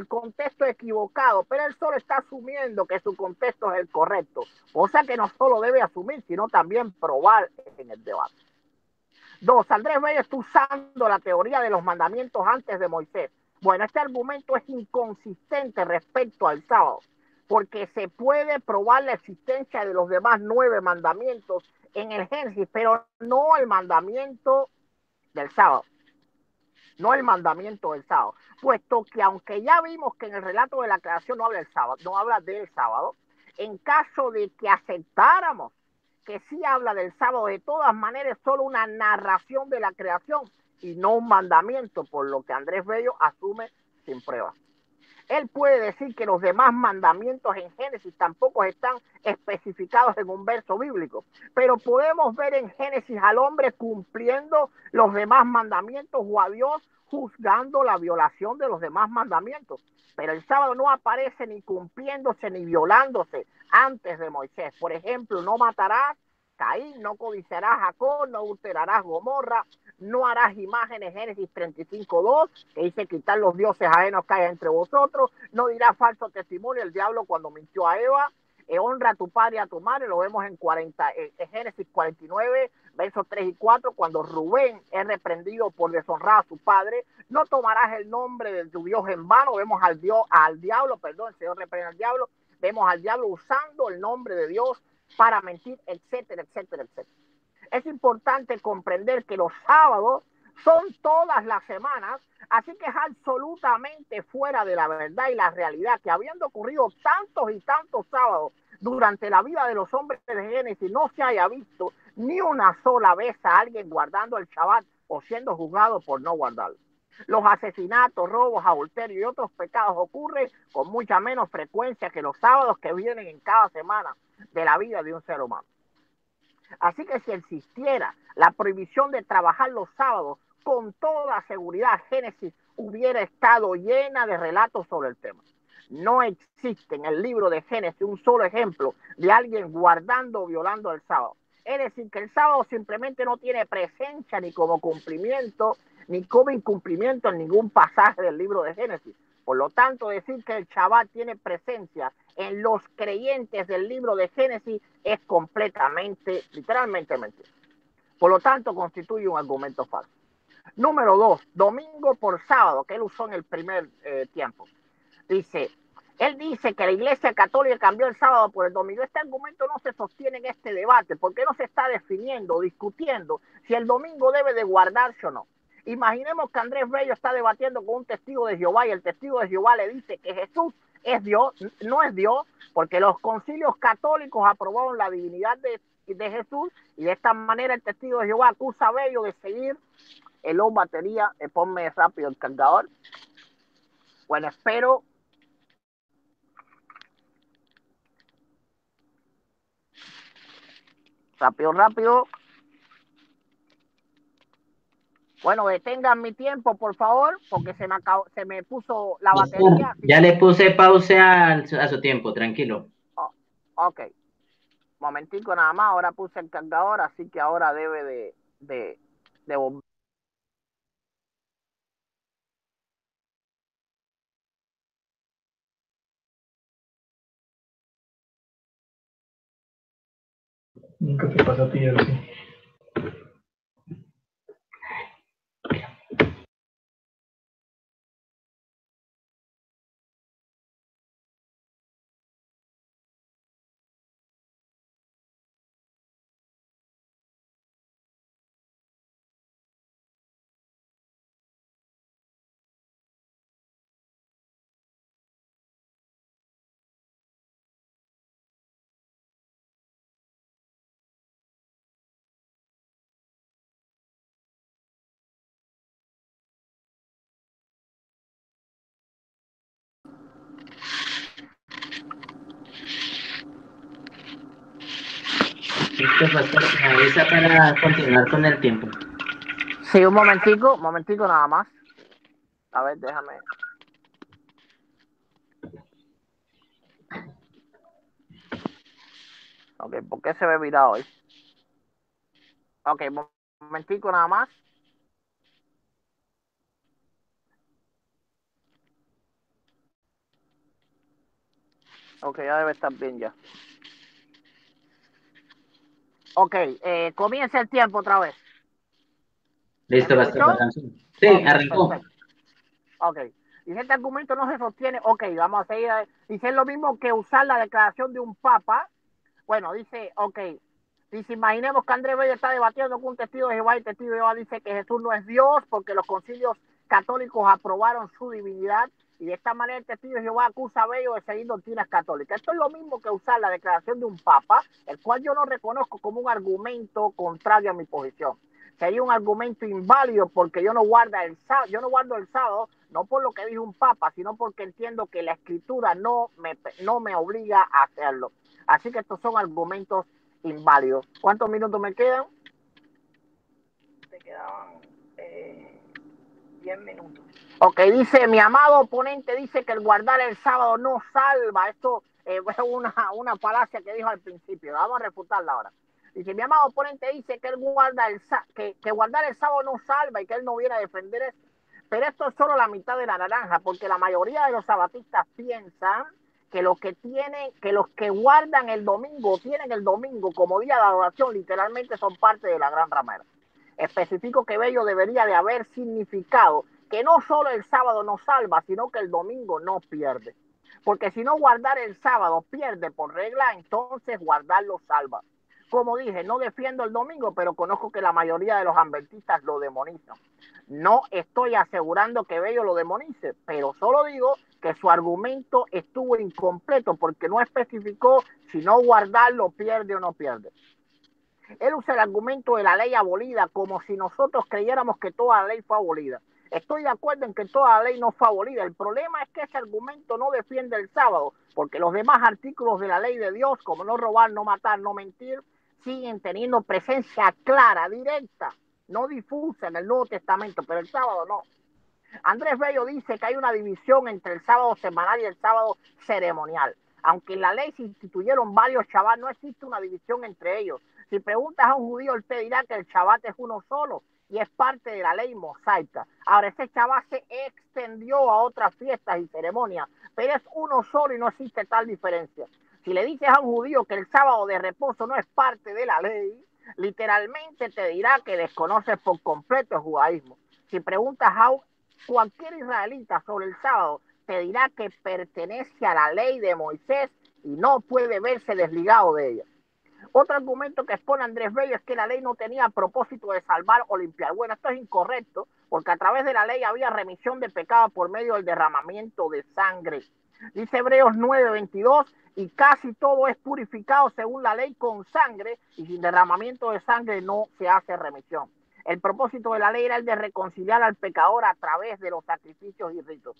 Speaker 1: contexto equivocado, pero él solo está asumiendo que su contexto es el correcto, cosa que no solo debe asumir, sino también probar en el debate. Dos, Andrés Bello está usando la teoría de los mandamientos antes de Moisés. Bueno, este argumento es inconsistente respecto al sábado, porque se puede probar la existencia de los demás 9 mandamientos en el Génesis, pero no el mandamiento del sábado. No el mandamiento del sábado, puesto que aunque ya vimos que en el relato de la creación no habla del sábado, no habla del sábado, en caso de que aceptáramos que sí habla del sábado, de todas maneras es solo una narración de la creación y no un mandamiento, por lo que Andrés Bello asume sin pruebas. Él puede decir que los demás mandamientos en Génesis tampoco están especificados en un verso bíblico, pero podemos ver en Génesis al hombre cumpliendo los demás mandamientos o a Dios juzgando la violación de los demás mandamientos. Pero el sábado no aparece ni cumpliéndose ni violándose antes de Moisés. Por ejemplo, no matarás, Caín, no codiciarás Jacob, no adulterarás Gomorra, no harás imágenes, Génesis 35:2, que dice quitar los dioses ajenos que hay entre vosotros, no dirás falso testimonio, el diablo cuando mintió a Eva, honra a tu padre y a tu madre, lo vemos en Génesis 49, versos 3 y 4, cuando Rubén es reprendido por deshonrar a su padre, no tomarás el nombre de tu Dios en vano, vemos al diablo, el Señor reprende al diablo, vemos al diablo usando el nombre de Dios para mentir, etcétera, etcétera, etcétera. Es importante comprender que los sábados son todas las semanas, así que es absolutamente fuera de la verdad y la realidad que habiendo ocurrido tantos y tantos sábados durante la vida de los hombres de Génesis, no se haya visto ni una sola vez a alguien guardando el Shabbat o siendo juzgado por no guardarlo. Los asesinatos, robos, adulterios y otros pecados ocurren con mucha menos frecuencia que los sábados que vienen en cada semana de la vida de un ser humano. Así que si existiera la prohibición de trabajar los sábados, con toda seguridad Génesis hubiera estado llena de relatos sobre el tema. No existe en el libro de Génesis un solo ejemplo de alguien guardando o violando el sábado. Es decir, que el sábado simplemente no tiene presencia ni como cumplimiento, ni como incumplimiento en ningún pasaje del libro de Génesis. Por lo tanto, decir que el Shabbat tiene presencia en los creyentes del libro de Génesis es completamente, literalmente mentira. Por lo tanto, constituye un argumento falso. Número 2, domingo por sábado, que él usó en el primer tiempo. Él dice que la Iglesia Católica cambió el sábado por el domingo. Este argumento no se sostiene en este debate porque no se está definiendo o discutiendo si el domingo debe de guardarse o no. Imaginemos que Andrés Bello está debatiendo con un testigo de Jehová y el testigo de Jehová le dice que Jesús es Dios, no es Dios, porque los concilios católicos aprobaron la divinidad de Jesús, y de esta manera el testigo de Jehová acusa a Bello de seguir el batería. Ponme rápido el cargador. Bueno, espero. Rápido. Bueno, detengan mi tiempo, por favor, porque se me puso la batería.
Speaker 2: Ya le puse pausa a su tiempo, tranquilo.
Speaker 1: Oh, ok. Momentico nada más, ahora puse el cargador, así que ahora debe de volver.
Speaker 3: Nunca te pasa a ti, así.
Speaker 2: Listo, pastor, me avisa para continuar con el tiempo.
Speaker 1: Sí, un momentico nada más. A ver, déjame. Ok, ¿por qué se ve virado hoy? Ok, momentico nada más. Ok, ya debe estar bien ya. Ok, comienza el tiempo otra vez.
Speaker 2: Listo,
Speaker 1: ¿Me
Speaker 2: pastor.
Speaker 1: escuchó?
Speaker 2: Sí,
Speaker 1: Okay,
Speaker 2: arrancó.
Speaker 1: perfecto. Ok. Dice este argumento no se sostiene. Ok, vamos a seguir. Dice lo mismo que usar la declaración de un papa. Bueno, dice, ok. Dice, imaginemos que Andrés Bello está debatiendo con un testigo de Jehová y el testigo de Jehová dice que Jesús no es Dios porque los concilios católicos aprobaron su divinidad, y de esta manera el testigo de Jehová acusa a Bello de seguir doctrinas católicas. Esto es lo mismo que usar la declaración de un papa, el cual yo no reconozco como un argumento contrario a mi posición. Sería un argumento inválido porque yo no guardo el sábado, no por lo que dijo un papa, sino porque entiendo que la escritura no me obliga a hacerlo. Así que estos son argumentos inválidos. ¿Cuántos minutos me quedan? Te quedaban 10 minutos. Ok, dice, mi amado oponente dice que el guardar el sábado no salva. Esto es una falacia que dijo al principio. Vamos a refutarla ahora. Dice, mi amado oponente dice que él que guardar el sábado no salva y que él no viene a defender eso. Pero esto es solo la mitad de la naranja, porque la mayoría de los sabatistas piensan que los que guardan el domingo, tienen el domingo como día de adoración, literalmente son parte de la gran ramera. Especifico que Bello debería de haber significado que no solo el sábado no salva, sino que el domingo no pierde. Porque si no guardar el sábado pierde por regla, entonces guardarlo salva. Como dije, no defiendo el domingo, pero conozco que la mayoría de los adventistas lo demonizan. No estoy asegurando que Bello lo demonice, pero solo digo que su argumento estuvo incompleto porque no especificó si no guardarlo pierde o no pierde. Él usa el argumento de la ley abolida como si nosotros creyéramos que toda la ley fue abolida. Estoy de acuerdo en que toda la ley no fue abolida. El problema es que ese argumento no defiende el sábado, porque los demás artículos de la ley de Dios, como no robar, no matar, no mentir, siguen teniendo presencia clara, directa, no difusa en el Nuevo Testamento, pero el sábado no. Andrés Bello dice que hay una división entre el sábado semanal y el sábado ceremonial. Aunque en la ley se instituyeron varios Shabbat, no existe una división entre ellos. Si preguntas a un judío, él te dirá que el Shabbat es uno solo y es parte de la ley mosaica. Ahora, ese Shabbat se extendió a otras fiestas y ceremonias, pero es uno solo y no existe tal diferencia. Si le dices a un judío que el sábado de reposo no es parte de la ley, literalmente te dirá que desconoces por completo el judaísmo. Si preguntas a cualquier israelita sobre el sábado, te dirá que pertenece a la ley de Moisés y no puede verse desligado de ella. Otro argumento que expone Andrés Bello es que la ley no tenía propósito de salvar o limpiar. Bueno, esto es incorrecto, porque a través de la ley había remisión de pecado por medio del derramamiento de sangre. Dice Hebreos 9:22, y casi todo es purificado según la ley con sangre, y sin derramamiento de sangre no se hace remisión. El propósito de la ley era el de reconciliar al pecador a través de los sacrificios y ritos.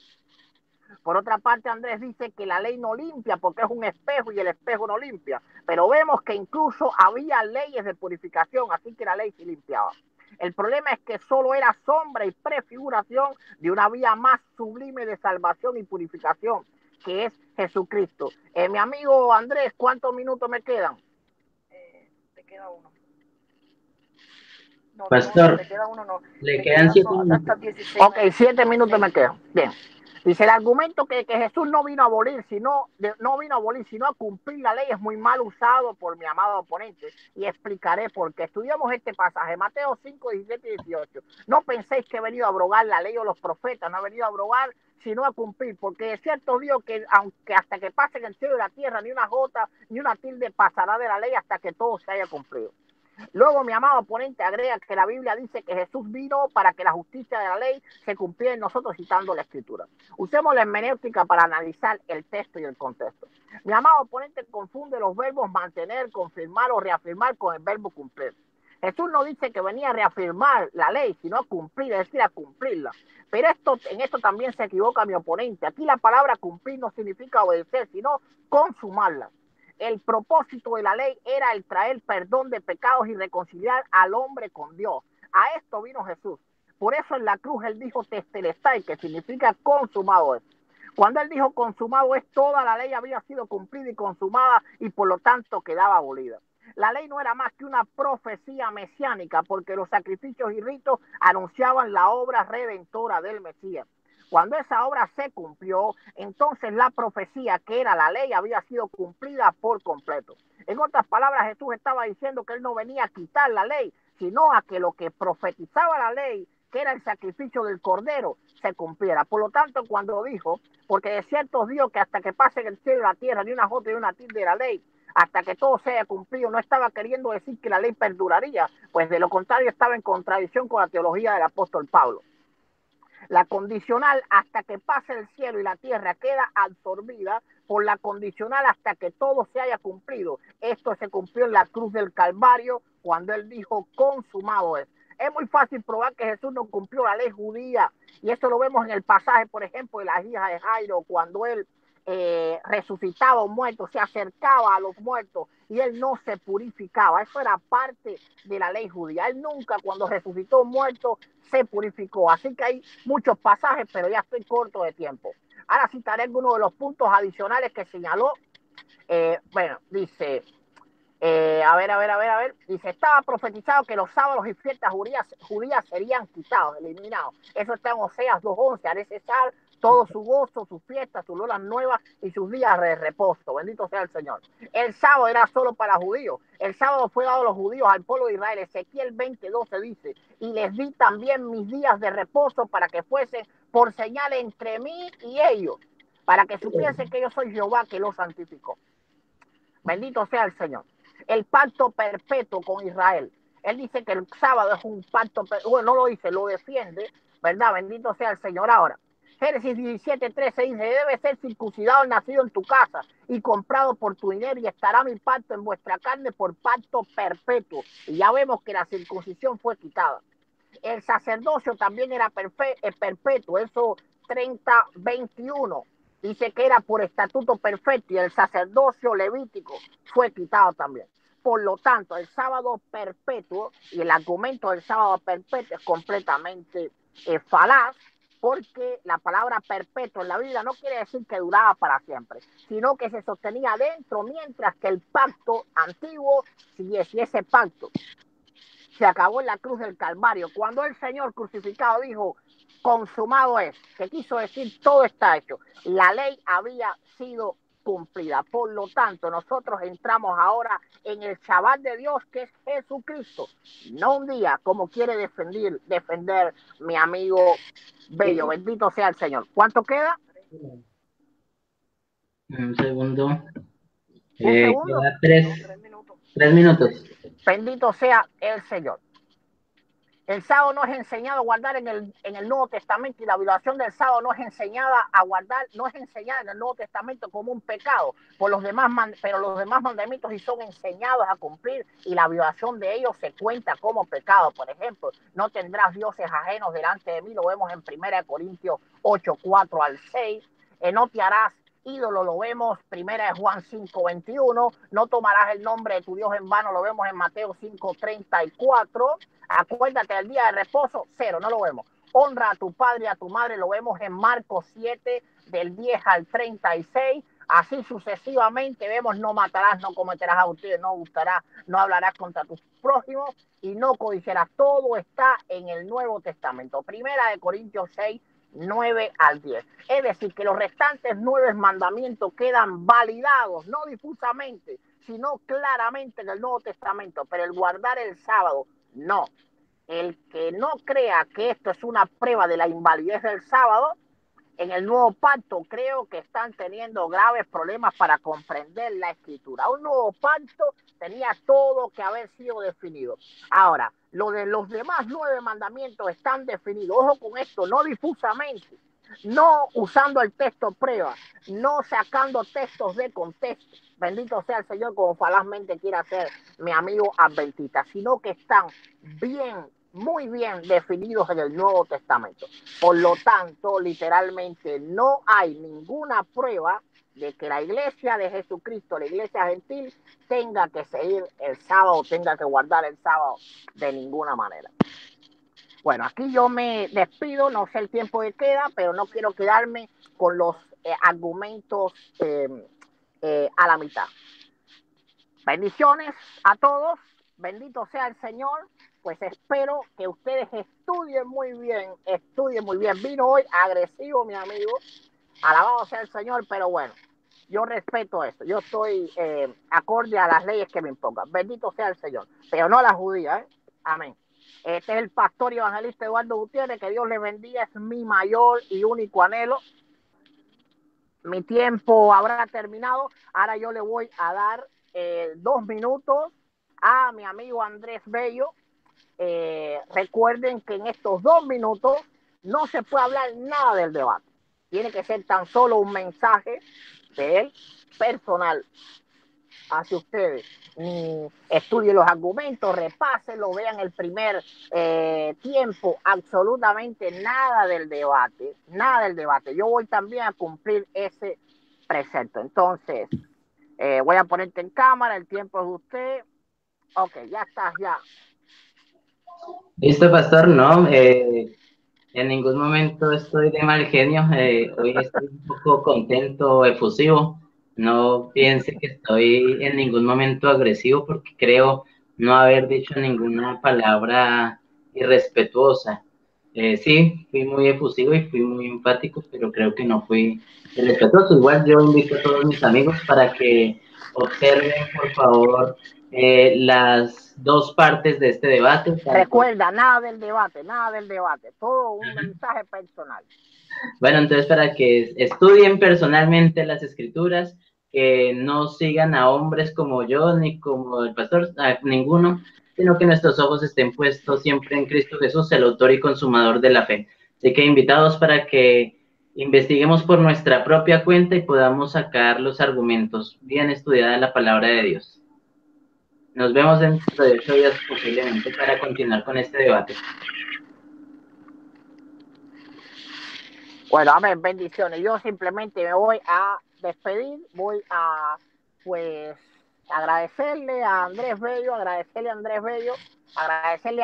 Speaker 1: Por otra parte, Andrés dice que la ley no limpia porque es un espejo y el espejo no limpia. Pero vemos que incluso había leyes de purificación, así que la ley sí limpiaba. El problema es que solo era sombra y prefiguración de una vía más sublime de salvación y purificación, que es Jesucristo. Mi amigo Andrés, ¿cuántos minutos me quedan? Te queda uno. No,
Speaker 2: Pastor,
Speaker 1: te queda uno, no.
Speaker 2: le quedan 7 minutos.
Speaker 1: Hasta 16. Ok, 7 minutos me quedan. Bien. Dice, el argumento que Jesús no vino a abolir, sino a cumplir la ley es muy mal usado por mi amado oponente. Y explicaré por qué. Estudiamos este pasaje, Mateo 5, 17 y 18. No penséis que he venido a abrogar la ley o los profetas, no he venido a abrogar, sino a cumplir. Porque es cierto Dios que aunque hasta que pasen el cielo y la tierra, ni una jota, ni una tilde pasará de la ley hasta que todo se haya cumplido. Luego, mi amado oponente agrega que la Biblia dice que Jesús vino para que la justicia de la ley se cumpliera en nosotros, citando la Escritura. Usemos la hermenéutica para analizar el texto y el contexto. Mi amado oponente confunde los verbos mantener, confirmar o reafirmar con el verbo cumplir. Jesús no dice que venía a reafirmar la ley, sino a cumplir, es decir, a cumplirla. Pero en esto también se equivoca mi oponente. Aquí la palabra cumplir no significa obedecer, sino consumarla. El propósito de la ley era el traer perdón de pecados y reconciliar al hombre con Dios. A esto vino Jesús. Por eso en la cruz él dijo testelestai, que significa consumado es. Cuando él dijo consumado es, toda la ley había sido cumplida y consumada y por lo tanto quedaba abolida. La ley no era más que una profecía mesiánica, porque los sacrificios y ritos anunciaban la obra redentora del Mesías. Cuando esa obra se cumplió, entonces la profecía, que era la ley, había sido cumplida por completo. En otras palabras, Jesús estaba diciendo que él no venía a quitar la ley, sino a que lo que profetizaba la ley, que era el sacrificio del Cordero, se cumpliera. Por lo tanto, cuando dijo, porque de cierto Dios que hasta que pasen el cielo y la tierra, ni una jota ni una tilde de la ley, hasta que todo se haya cumplido, no estaba queriendo decir que la ley perduraría, pues de lo contrario estaba en contradicción con la teología del apóstol Pablo. La condicional hasta que pase el cielo y la tierra queda absorbida por la condicional hasta que todo se haya cumplido. Esto se cumplió en la cruz del Calvario cuando él dijo consumado es. Es muy fácil probar que Jesús no cumplió la ley judía, y esto lo vemos en el pasaje, por ejemplo, de la hija de Jairo, cuando él resucitaba a un muerto, se acercaba a los muertos y él no se purificaba. Eso era parte de la ley judía. Él nunca, cuando resucitó un muerto, se purificó. Así que hay muchos pasajes, pero ya estoy corto de tiempo. Ahora citaré algunos de los puntos adicionales que señaló. Bueno, dice, a ver. Dice, estaba profetizado que los sábados y fiestas judías serían quitados, eliminados. Eso está en Oseas 2:11. Haré cesar todo su gozo, sus fiestas, sus lunas nuevas y sus días de reposo. Bendito sea el Señor. El sábado era solo para judíos. El sábado fue dado a los judíos, al pueblo de Israel. Ezequiel 20:12 dice, y les di también mis días de reposo para que fuesen por señal entre mí y ellos, para que supiesen que yo soy Jehová que los santificó. Bendito sea el Señor. El pacto perpetuo con Israel. Él dice que el sábado es un pacto, bueno, no lo dice, lo defiende, ¿verdad? Bendito sea el Señor. Ahora, Génesis 17:13 dice, debe ser circuncidado el nacido en tu casa y comprado por tu dinero, y estará mi pacto en vuestra carne por pacto perpetuo. Y ya vemos que la circuncisión fue quitada. El sacerdocio también era perpetuo, eso 30:21. Dice que era por estatuto perfecto, y el sacerdocio levítico fue quitado también. Por lo tanto, el sábado perpetuo y el argumento del sábado perpetuo es completamente falaz, porque la palabra perpetuo en la Biblia no quiere decir que duraba para siempre, sino que se sostenía dentro mientras que el pacto antiguo siguiese. Y ese pacto se acabó en la cruz del Calvario, cuando el Señor crucificado dijo, consumado es, que quiso decir todo está hecho. La ley había sido cumplida. Por lo tanto, nosotros entramos ahora en el Shabbat de Dios, que es Jesucristo. No un día, como quiere defender mi amigo Bello. Bendito sea el Señor. ¿Cuánto queda?
Speaker 2: Un segundo.
Speaker 1: ¿Un segundo?
Speaker 2: Queda
Speaker 1: No, 3 minutos.
Speaker 2: 3 minutos.
Speaker 1: Bendito sea el Señor. El sábado no es enseñado a guardar en el Nuevo Testamento, y la violación del sábado no es enseñada a guardar, no es enseñada en el Nuevo Testamento como un pecado, pero los demás mandamientos sí son enseñados a cumplir, y la violación de ellos se cuenta como pecado. Por ejemplo, no tendrás dioses ajenos delante de mí, lo vemos en 1 Corintios 8, 4 al 6. No te harás ídolo, lo vemos 1 Juan 5, 21. No tomarás el nombre de tu Dios en vano, lo vemos en Mateo 5, 34. Acuérdate del día de reposo, 0, no lo vemos. Honra a tu padre y a tu madre, lo vemos en Marcos 7, del 10 al 36. Así sucesivamente vemos, no matarás, no cometerás adulterio, no gustarás, no hablarás contra tus prójimos y no codiciarás. Todo está en el Nuevo Testamento. 1 Corintios 6, 9 al 10. Es decir, que los restantes 9 mandamientos quedan validados, no difusamente, sino claramente en el Nuevo Testamento. Pero el guardar el sábado, no. El que no crea que esto es una prueba de la invalidez del sábado, en el nuevo pacto creo que están teniendo graves problemas para comprender la escritura. Un nuevo pacto tenía todo que haber sido definido. Ahora, lo de los demás 9 mandamientos están definidos. Ojo con esto, no difusamente, no usando el texto prueba, no sacando textos de contexto. Bendito sea el Señor, como falazmente quiere hacer mi amigo adventista, sino que están bien, muy bien definidos en el Nuevo Testamento. Por lo tanto, literalmente no hay ninguna prueba de que la iglesia de Jesucristo, la iglesia gentil, tenga que seguir el sábado, tenga que guardar el sábado de ninguna manera. Bueno, aquí yo me despido, no sé el tiempo que queda, pero no quiero quedarme con los argumentos a la mitad. Bendiciones a todos, bendito sea el Señor. Pues espero que ustedes estudien muy bien, Vino hoy agresivo mi amigo, alabado sea el Señor, pero bueno, yo respeto esto, yo estoy acorde a las leyes que me impongan. Bendito sea el Señor, pero no a la judía, amén. Este es el pastor y evangelista Eduardo Gutiérrez, que Dios le bendiga, es mi mayor y único anhelo. Mi tiempo habrá terminado, ahora yo le voy a dar 2 minutos a mi amigo Andrés Bello. Recuerden que en estos 2 minutos no se puede hablar nada del debate. Tiene que ser tan solo un mensaje de él personal hacia ustedes. Estudien los argumentos, repásenlo, vean el primer tiempo, absolutamente nada del debate, nada del debate. Yo voy también a cumplir ese precepto. Entonces, voy a ponerte en cámara, el tiempo es de usted. Ok, ya estás, ya.
Speaker 2: Listo, pastor, no, en ningún momento estoy de mal genio, hoy estoy un poco contento, efusivo. No piense que estoy en ningún momento agresivo porque creo no haber dicho ninguna palabra irrespetuosa. Sí, fui muy efusivo y fui muy enfático, pero creo que no fui irrespetuoso. Igual yo invito a todos mis amigos para que observen, por favor, las 2 partes de este debate.
Speaker 1: Recuerda, nada del debate, todo un mensaje personal.
Speaker 2: Bueno, entonces para que estudien personalmente las escrituras, que no sigan a hombres como yo, ni como el pastor, a ninguno, sino que nuestros ojos estén puestos siempre en Cristo Jesús, el autor y consumador de la fe. Así que invitados para que investiguemos por nuestra propia cuenta y podamos sacar los argumentos bien estudiada la palabra de Dios. Nos vemos dentro de 8 días posiblemente para continuar con este debate.
Speaker 1: Bueno, amén, bendiciones. Yo simplemente me voy a despedir, voy a, pues, agradecerle a Andrés Bello, agradecerle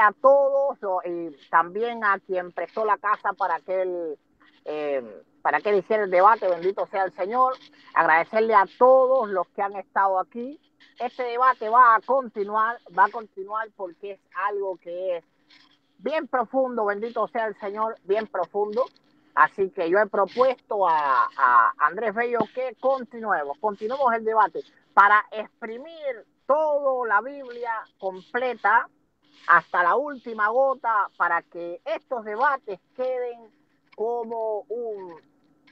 Speaker 1: a todos y también a quien prestó la casa para que él para que iniciar el debate, bendito sea el Señor, agradecerle a todos los que han estado aquí. Este debate va a continuar porque es algo que es bien profundo, bendito sea el Señor, bien profundo. Así que yo he propuesto a Andrés Bello que continuemos el debate para exprimir toda la Biblia completa hasta la última gota para que estos debates queden como un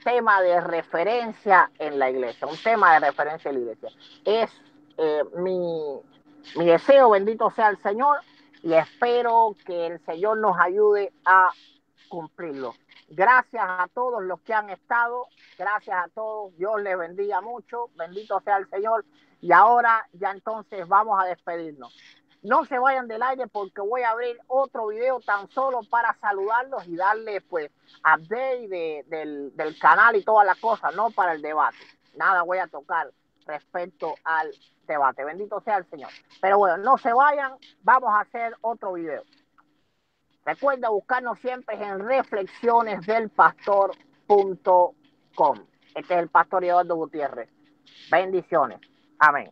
Speaker 1: tema de referencia en la iglesia, un tema de referencia en la iglesia. Es mi deseo, bendito sea el Señor, y espero que el Señor nos ayude a cumplirlo. Gracias a todos los que han estado, gracias a todos, Dios les bendiga mucho, bendito sea el Señor, y ahora ya entonces vamos a despedirnos. No se vayan del aire porque voy a abrir otro video tan solo para saludarlos y darles pues update del canal y todas las cosas, no para el debate. Nada voy a tocar respecto al debate. Bendito sea el Señor. Pero bueno, no se vayan, vamos a hacer otro video. Recuerda buscarnos siempre en reflexionesdelpastor.com. Este es el pastor Eduardo Gutiérrez. Bendiciones. Amén.